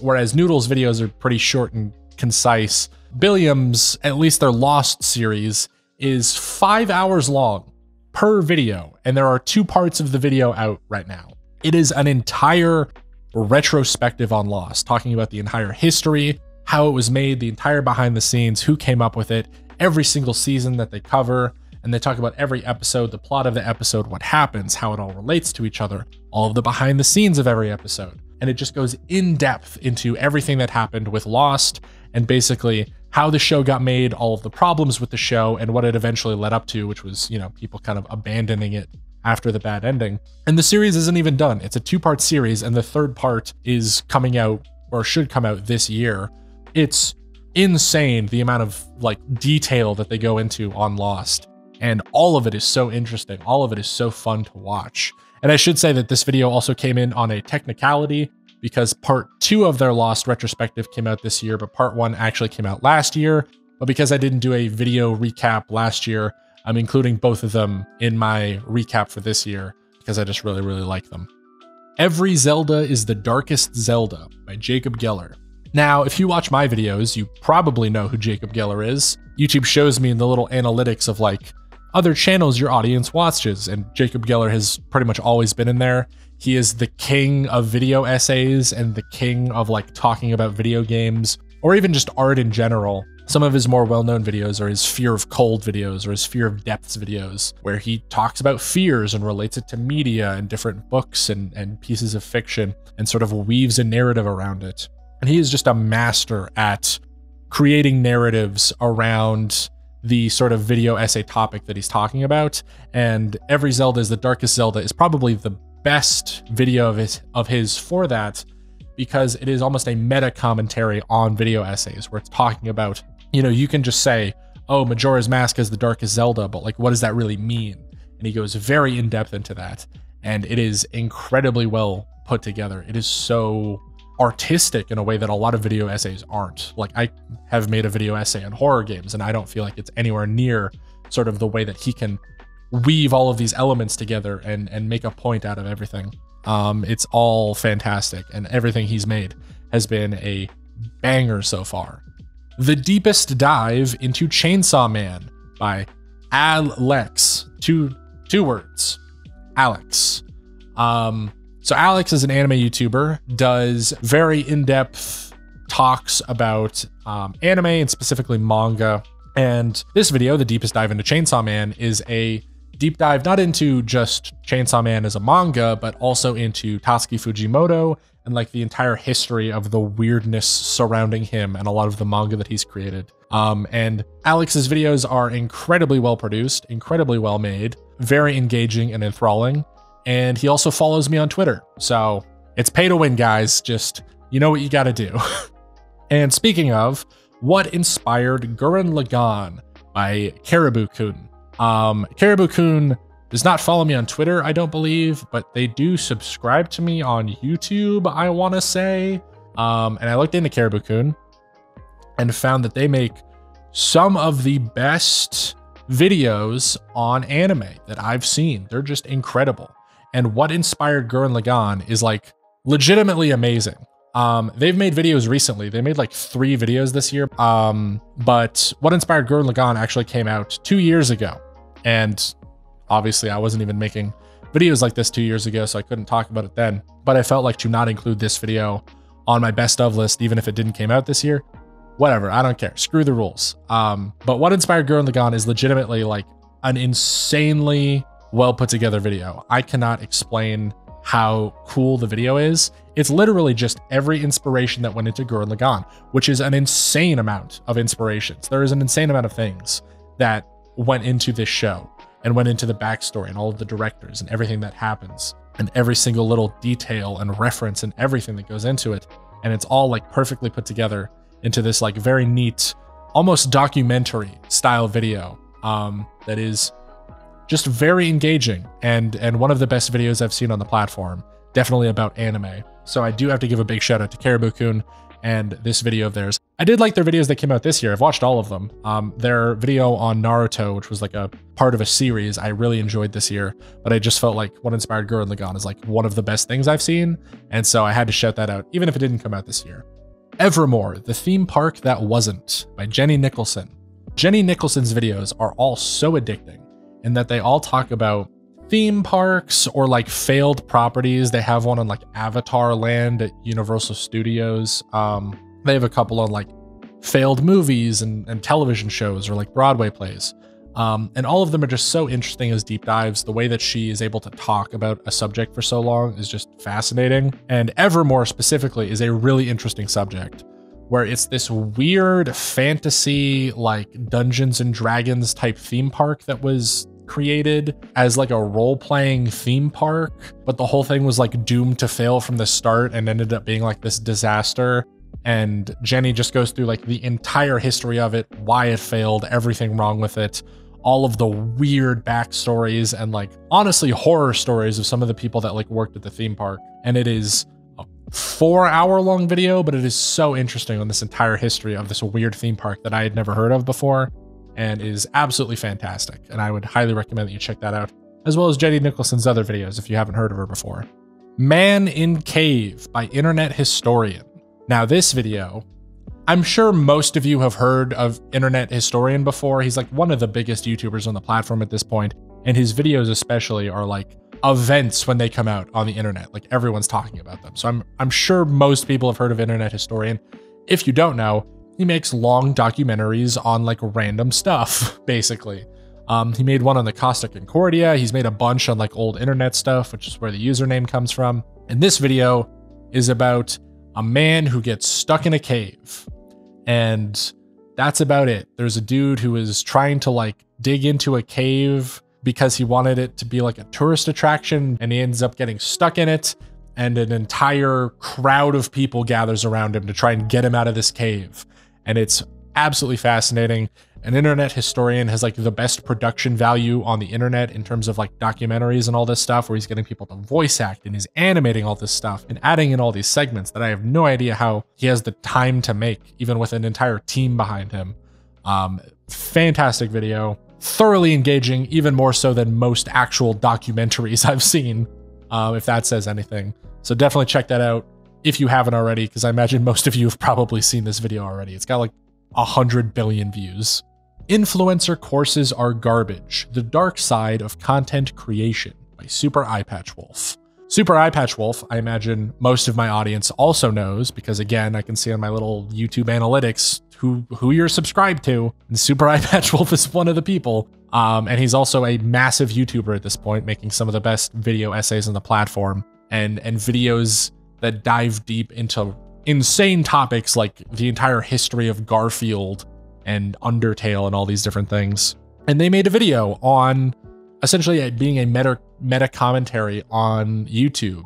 S1: whereas Noodle's videos are pretty short and concise, Billiam's, at least their Lost series, is 5 hours long per video, and there are 2 parts of the video out right now. It is an entire retrospective on Lost, talking about the entire history, how it was made, the entire behind the scenes, who came up with it, every single season that they cover, and they talk about every episode, the plot of the episode, what happens, how it all relates to each other, all of the behind the scenes of every episode. And it just goes in depth into everything that happened with Lost and basically how the show got made, all of the problems with the show, and what it eventually led up to, which was, you know, people kind of abandoning it after the bad ending. And the series isn't even done. It's a 2-part series, and the 3rd part is coming out, or should come out this year. It's insane the amount of like detail that they go into on Lost. And all of it is so interesting. All of it is so fun to watch. And I should say that this video also came in on a technicality, because part 2 of their Lost retrospective came out this year, but part 1 actually came out last year. But because I didn't do a video recap last year, I'm including both of them in my recap for this year because I just really, really like them. Every Zelda is the Darkest Zelda by Jacob Geller. Now, if you watch my videos, you probably know who Jacob Geller is. YouTube shows me in the little analytics of like other channels your audience watches, and Jacob Geller has pretty much always been in there. He is the king of video essays and the king of like talking about video games or even just art in general. Some of his more well-known videos are his Fear of Cold videos or his Fear of Depths videos, where he talks about fears and relates it to media and different books and pieces of fiction and sort of weaves a narrative around it. And he is just a master at creating narratives around the sort of video essay topic that he's talking about. And Every Zelda is the Darkest Zelda is probably the best video of his for that, because it is almost a meta commentary on video essays where it's talking about, you know, you can just say, oh, Majora's Mask is the Darkest Zelda, but like, what does that really mean? And he goes very in depth into that. And it is incredibly well put together. It is so artistic in a way that a lot of video essays aren't. Like, I have made a video essay on horror games, and I don't feel like it's anywhere near sort of the way that he can weave all of these elements together and make a point out of everything. It's all fantastic, and everything he's made has been a banger so far. The Deepest Dive into Chainsaw Man by Lecks. Two words. Alex. So Alex is an anime YouTuber, does very in-depth talks about anime and specifically manga. And this video, The Deepest Dive into Chainsaw Man, is a deep dive not into just Chainsaw Man as a manga, but also into Tatsuki Fujimoto and like the entire history of the weirdness surrounding him and a lot of the manga that he's created. And Alex's videos are incredibly well produced, incredibly well made, very engaging and enthralling. And he also follows me on Twitter. So it's pay to win, guys. Just, you know what you gotta do. And speaking of, what inspired Gurren Lagann by Caribou-kun. Caribou-kun does not follow me on Twitter, I don't believe, but they do subscribe to me on YouTube, I want to say. And I looked into Caribou-kun and found that they make some of the best videos on anime that I've seen. They're just incredible. And what inspired Gurren Lagann is like legitimately amazing. They've made videos recently. They made like 3 videos this year. But what inspired Gurren Lagann actually came out 2 years ago. And obviously I wasn't even making videos like this 2 years ago, so I couldn't talk about it then. But I felt like to not include this video on my best of list, even if it didn't came out this year, whatever, I don't care. Screw the rules. But what inspired Gurren Lagann is legitimately like an insanely well put together video. I cannot explain how cool the video is. It's literally just every inspiration that went into Gurren Lagann, which is an insane amount of inspirations. There is an insane amount of things that went into this show and went into the backstory and all of the directors and everything that happens and every single little detail and reference and everything that goes into it. And it's all like perfectly put together into this like very neat, almost documentary style video that is just very engaging and one of the best videos I've seen on the platform, definitely about anime. So I do have to give a big shout out to Caribou-kun and this video of theirs. I did like their videos that came out this year. I've watched all of them. Their video on Naruto, which was like a part of a series, I really enjoyed this year, but I just felt like What Inspired Gurren Lagann is like one of the best things I've seen. And so I had to shout that out, even if it didn't come out this year. Evermore, the theme park that wasn't, by Jenny Nicholson. Jenny Nicholson's videos are all so addicting in that they all talk about theme parks or like failed properties. They have one on like Avatar Land at Universal Studios. They have a couple on like failed movies and television shows or like Broadway plays. And all of them are just so interesting as deep dives. The way that she is able to talk about a subject for so long is just fascinating. And Evermore specifically is a really interesting subject where it's this weird fantasy, like Dungeons and Dragons type theme park that was created as like a role-playing theme park, but the whole thing was like doomed to fail from the start and ended up being like this disaster. And Jenny just goes through like the entire history of it, why it failed, everything wrong with it, all of the weird backstories and like honestly horror stories of some of the people that like worked at the theme park. And it is a 4-hour-long video, but it is so interesting on this entire history of this weird theme park that I had never heard of before and is absolutely fantastic. And I would highly recommend that you check that out, as well as Jenny Nicholson's other videos if you haven't heard of her before. Man in Cave by Internet Historian. Now this video, I'm sure most of you have heard of Internet Historian before. He's like one of the biggest YouTubers on the platform at this point, and his videos especially are like events when they come out on the internet. Like everyone's talking about them. So I'm sure most people have heard of Internet Historian. If you don't know, he makes long documentaries on like random stuff, basically. He made one on the Costa Concordia. He's made a bunch on like old internet stuff, which is where the username comes from. And this video is about a man who gets stuck in a cave. And that's about it. There's a dude who is trying to like dig into a cave because he wanted it to be like a tourist attraction, and he ends up getting stuck in it. And an entire crowd of people gathers around him to try and get him out of this cave. And it's absolutely fascinating. An Internet Historian has like the best production value on the internet in terms of like documentaries and all this stuff, where he's getting people to voice act and he's animating all this stuff and adding in all these segments that I have no idea how he has the time to make, even with an entire team behind him. Fantastic video, thoroughly engaging, even more so than most actual documentaries I've seen, if that says anything. So definitely check that out if you haven't already, because I imagine most of you have probably seen this video already. It's got like 100 billion views. Influencer courses are garbage. The dark side of content creation by Super Eyepatch Wolf. Super Eyepatch Wolf, I imagine most of my audience also knows, because again, I can see on my little YouTube analytics who you're subscribed to. And Super Eyepatch Wolf is one of the people. And he's also a massive YouTuber at this point, making some of the best video essays on the platform and videos that dive deep into insane topics like the entire history of Garfield and Undertale and all these different things. And they made a video on essentially being a meta commentary on YouTube,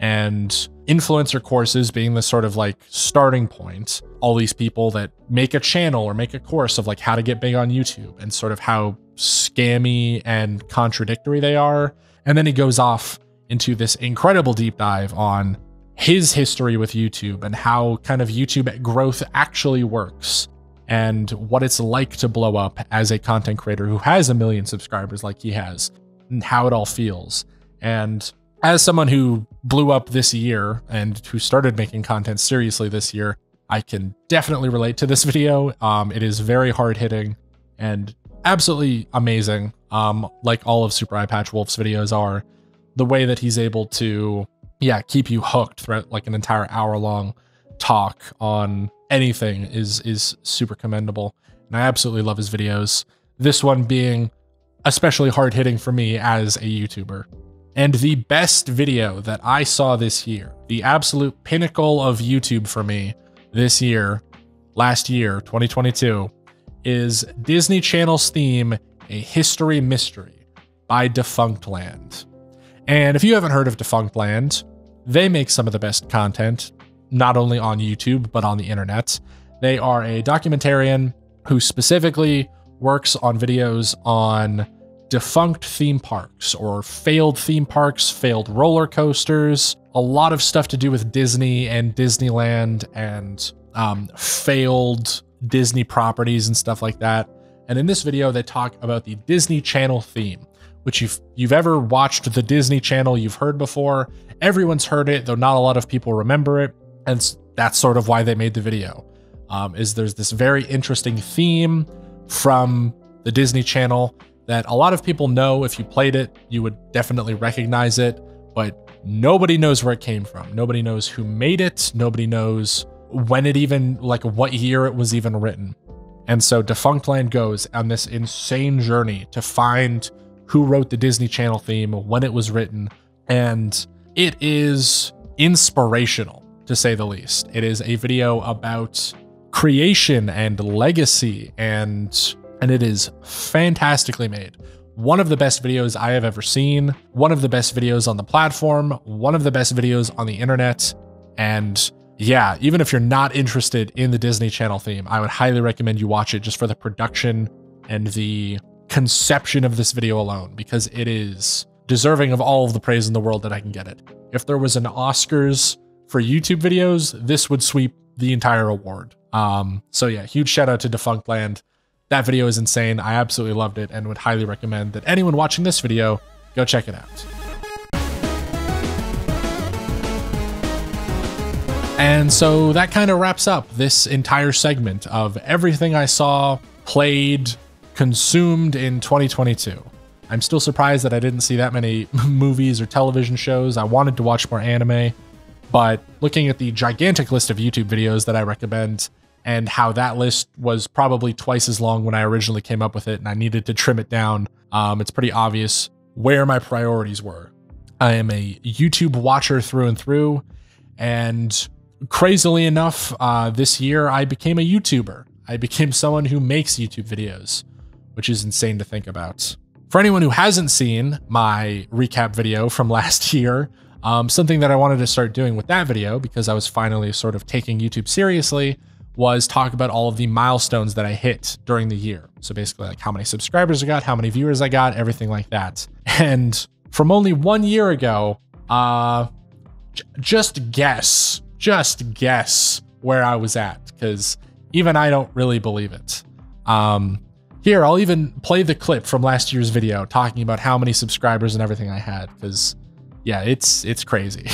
S1: and influencer courses being the sort of like starting point. All these people that make a channel or make a course of like how to get big on YouTube and sort of how scammy and contradictory they are. And then he goes off into this incredible deep dive on his history with YouTube and how kind of YouTube growth actually works and what it's like to blow up as a content creator who has 1 million subscribers like he has, and how it all feels. And as someone who blew up this year and who started making content seriously this year, I can definitely relate to this video. It is very hard hitting and absolutely amazing. Like all of Super Eyepatch Wolf's videos are, the way that he's able to keep you hooked throughout like an entire hour-long talk on anything is super commendable. And I absolutely love his videos. This one being especially hard-hitting for me as a YouTuber. And the best video that I saw this year, the absolute pinnacle of YouTube for me this year, last year, 2022, is Disney Channel's theme, A History Mystery by Defunctland. And if you haven't heard of Defunctland, they make some of the best content, not only on YouTube, but on the internet. They are a documentarian who specifically works on videos on defunct theme parks or failed theme parks, failed roller coasters, a lot of stuff to do with Disney and Disneyland and failed Disney properties and stuff like that. And in this video, they talk about the Disney Channel theme, which if you've ever watched the Disney Channel, you've heard before. Everyone's heard it, though not a lot of people remember it. And that's sort of why they made the video, is there's this very interesting theme from the Disney Channel that a lot of people know. If you played it, you would definitely recognize it, but nobody knows where it came from. Nobody knows who made it. Nobody knows when it even, like what year it was even written. And so Defunctland goes on this insane journey to find who wrote the Disney Channel theme, when it was written, and it is inspirational, to say the least. It is a video about creation and legacy, and it is fantastically made. One of the best videos I have ever seen, one of the best videos on the platform, one of the best videos on the internet. And yeah, even if you're not interested in the Disney Channel theme, I would highly recommend you watch it just for the production and the conception of this video alone, because it is deserving of all of the praise in the world that I can get it. If there was an Oscars for YouTube videos, this would sweep the entire award. So yeah, huge shout out to Defunctland. That video is insane. I absolutely loved it and would highly recommend that anyone watching this video go check it out. And so that kind of wraps up this entire segment of everything I saw, played, consumed in 2022. I'm still surprised that I didn't see that many movies or television shows. I wanted to watch more anime, but looking at the gigantic list of YouTube videos that I recommend and how that list was probably twice as long when I originally came up with it and I needed to trim it down, it's pretty obvious where my priorities were. I am a YouTube watcher through and through, and crazily enough, this year I became a YouTuber. I became someone who makes YouTube videos, which is insane to think about. For anyone who hasn't seen my recap video from last year, something that I wanted to start doing with that video, because I was finally sort of taking YouTube seriously, was talk about all of the milestones that I hit during the year. So basically like how many subscribers I got, how many viewers I got, everything like that. And from only 1 year ago, just guess where I was at, because even I don't really believe it. Here, I'll even play the clip from last year's video talking about how many subscribers and everything I had, because yeah, it's crazy.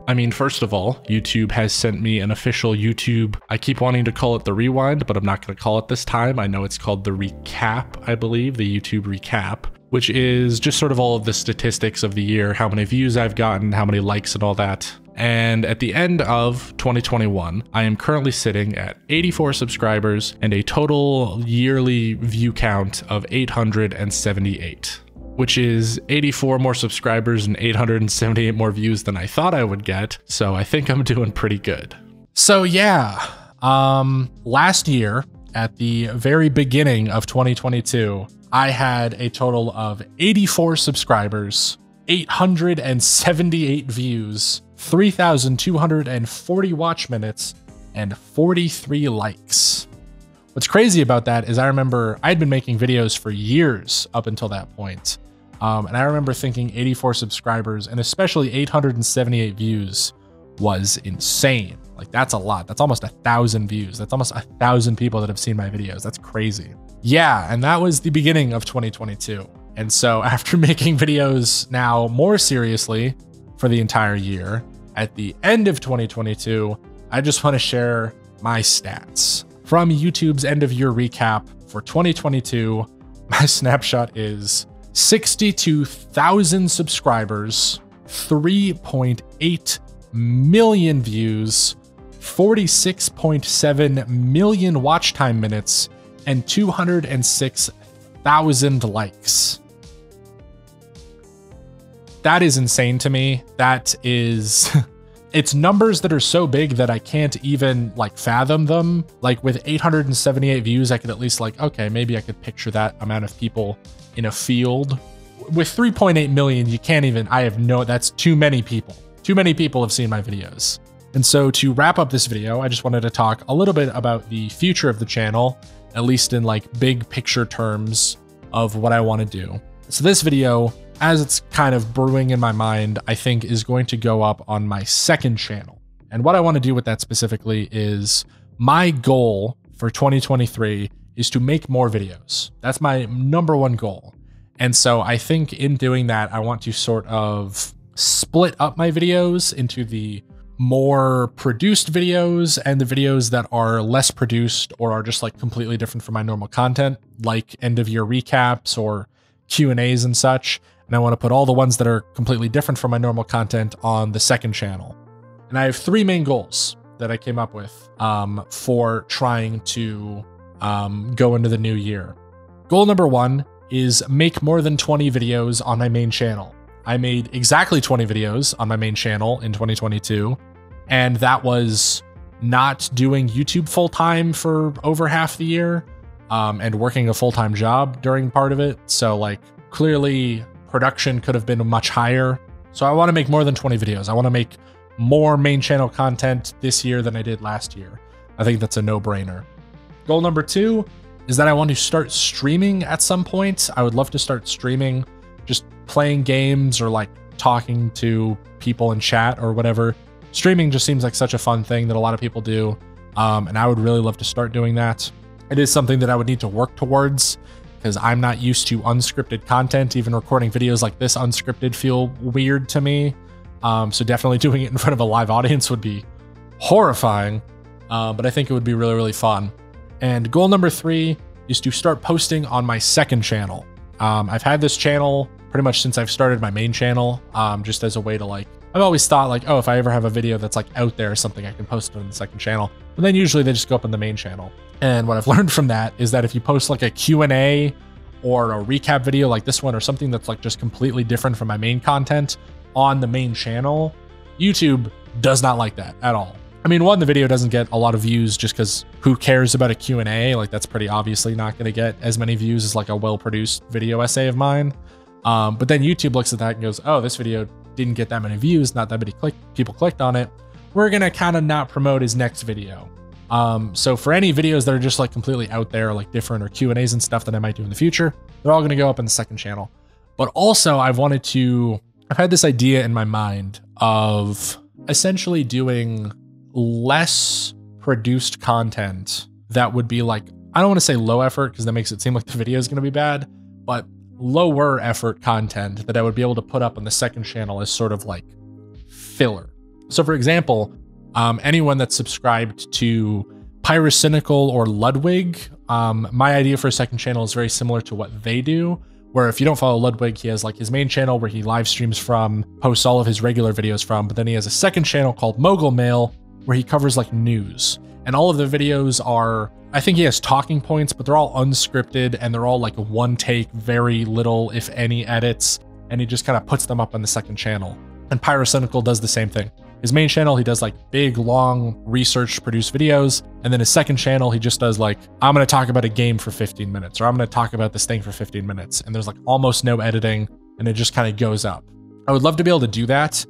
S1: I mean, first of all, YouTube has sent me an official YouTube. I keep wanting to call it the rewind, but I'm not going to call it this time. I know it's called the recap, I believe, the YouTube recap, which is just sort of all of the statistics of the year, how many views I've gotten, how many likes and all that. And at the end of 2021, I am currently sitting at 84 subscribers and a total yearly view count of 878. Which is 84 more subscribers and 878 more views than I thought I would get. So I think I'm doing pretty good. So yeah, last year at the very beginning of 2022, I had a total of 84 subscribers, 878 views, 3,240 watch minutes, and 43 likes. What's crazy about that is I remember I'd been making videos for years up until that point. And I remember thinking 84 subscribers and especially 878 views was insane. Like that's a lot. That's almost 1,000 views. That's almost 1,000 people that have seen my videos. That's crazy. Yeah, and that was the beginning of 2022. And so after making videos now more seriously for the entire year, at the end of 2022, I just want to share my stats. From YouTube's end of year recap for 2022, my snapshot is 62,000 subscribers, 3.8 million views, 46.7 million watch time minutes, and 206,000 likes. That is insane to me. That is, it's numbers that are so big that I can't even like fathom them. Like with 878 views, I could at least like, okay, maybe I could picture that amount of people in a field. With 3.8 million, you can't even, that's too many people. Too many people have seen my videos. And so to wrap up this video, I just wanted to talk a little bit about the future of the channel, at least in like big picture terms of what I want to do. So this video, as it's kind of brewing in my mind, I think is going to go up on my second channel. And what I want to do with that specifically is my goal for 2023 is to make more videos. That's my #1 goal. And so I think in doing that, I want to sort of split up my videos into the more produced videos and the videos that are less produced or are just like completely different from my normal content, like end of year recaps or Q&As and such. And I want to put all the ones that are completely different from my normal content on the second channel. And I have 3 main goals that I came up with for trying to go into the new year. Goal number 1 is make more than 20 videos on my main channel. I made exactly 20 videos on my main channel in 2022, and that was not doing YouTube full-time for over half the year and working a full-time job during part of it. So like clearly production could have been much higher. So I want to make more than 20 videos. I want to make more main channel content this year than I did last year. I think that's a no-brainer. Goal number 2 is that I want to start streaming at some point. I would love to start streaming, just playing games or like talking to people in chat or whatever. Streaming just seems like such a fun thing that a lot of people do. And I would really love to start doing that. It is something that I would need to work towards because I'm not used to unscripted content. Even recording videos like this unscripted feel weird to me. So definitely doing it in front of a live audience would be horrifying. But I think it would be really, really fun. And goal number 3 is to start posting on my second channel. I've had this channel pretty much since I've started my main channel, just as a way to like, I've always thought like, oh, if I ever have a video that's like out there or something, I can post it on the second channel. But then usually they just go up on the main channel. And what I've learned from that is that if you post like a Q&A or a recap video like this one or something that's like just completely different from my main content on the main channel, YouTube does not like that at all. I mean, one, the video doesn't get a lot of views just because who cares about a Q&A? Like that's pretty obviously not going to get as many views as like a well-produced video essay of mine. But then YouTube looks at that and goes, oh, this video didn't get that many views, not that many people clicked on it. We're going to kind of not promote his next video. So for any videos that are just like completely out there, like different or Q&As and stuff that I might do in the future, they're all going to go up in the second channel. But also I've had this idea in my mind of essentially doing less produced content that would be like, I don't want to say low effort because that makes it seem like the video is going to be bad, but lower effort content that I would be able to put up on the second channel as sort of like filler. So for example, anyone that's subscribed to Pyrocynical or Ludwig, my idea for a second channel is very similar to what they do, where if you don't follow Ludwig, he has like his main channel where he live streams from, posts all of his regular videos from, but then he has a second channel called Mogul Mail where he covers like news. And all of the videos are, I think he has talking points, but they're all unscripted and they're all like one take, very little, if any, edits. And he just kind of puts them up on the second channel. And Pyrocynical does the same thing. His main channel, he does like big, long, research produced videos. And then his second channel, he just does like, I'm going to talk about a game for 15 minutes, or I'm going to talk about this thing for 15 minutes. And there's like almost no editing and it just kind of goes up. I would love to be able to do that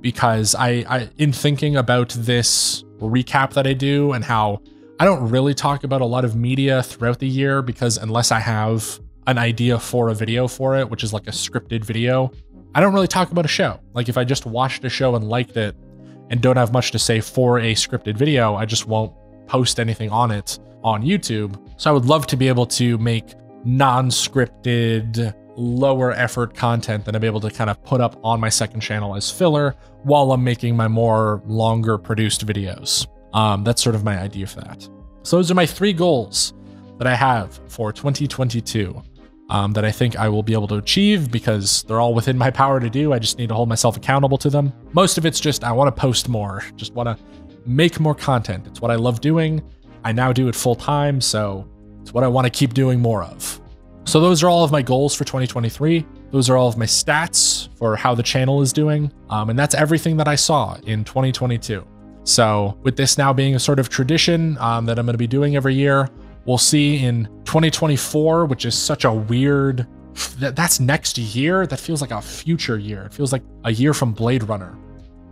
S1: because I in thinking about this recap that I do and how I don't really talk about a lot of media throughout the year because unless I have an idea for a video for it, which is like a scripted video, I don't really talk about a show. Like if I just watched a show and liked it and don't have much to say for a scripted video, I just won't post anything on it on YouTube. So I would love to be able to make non-scripted, lower effort content that I'm able to kind of put up on my second channel as filler while I'm making my more longer produced videos. That's sort of my idea for that. So those are my 3 goals that I have for 2022 that I think I will be able to achieve because they're all within my power to do. I just need to hold myself accountable to them. Most of it's just, I want to post more, just want to make more content. It's what I love doing. I now do it full time, so it's what I want to keep doing more of. So those are all of my goals for 2023. Those are all of my stats for how the channel is doing. And that's everything that I saw in 2022. So with this now being a sort of tradition that I'm going to be doing every year, we'll see in 2024, which is such a weird, that's next year. That feels like a future year. It feels like a year from Blade Runner.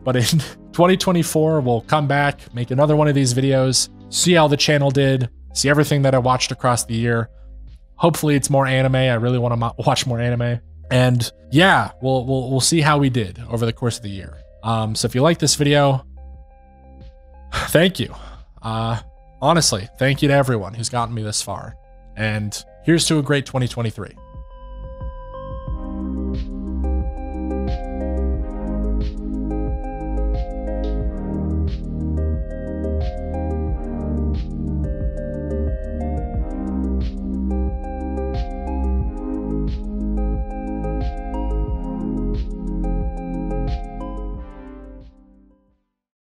S1: But in 2024, we'll come back, make another one of these videos, see how the channel did, see everything that I watched across the year. Hopefully it's more anime. I really want to watch more anime. And yeah, we'll see how we did over the course of the year. So if you like this video, thank you. Honestly, thank you to everyone who's gotten me this far. And here's to a great 2023.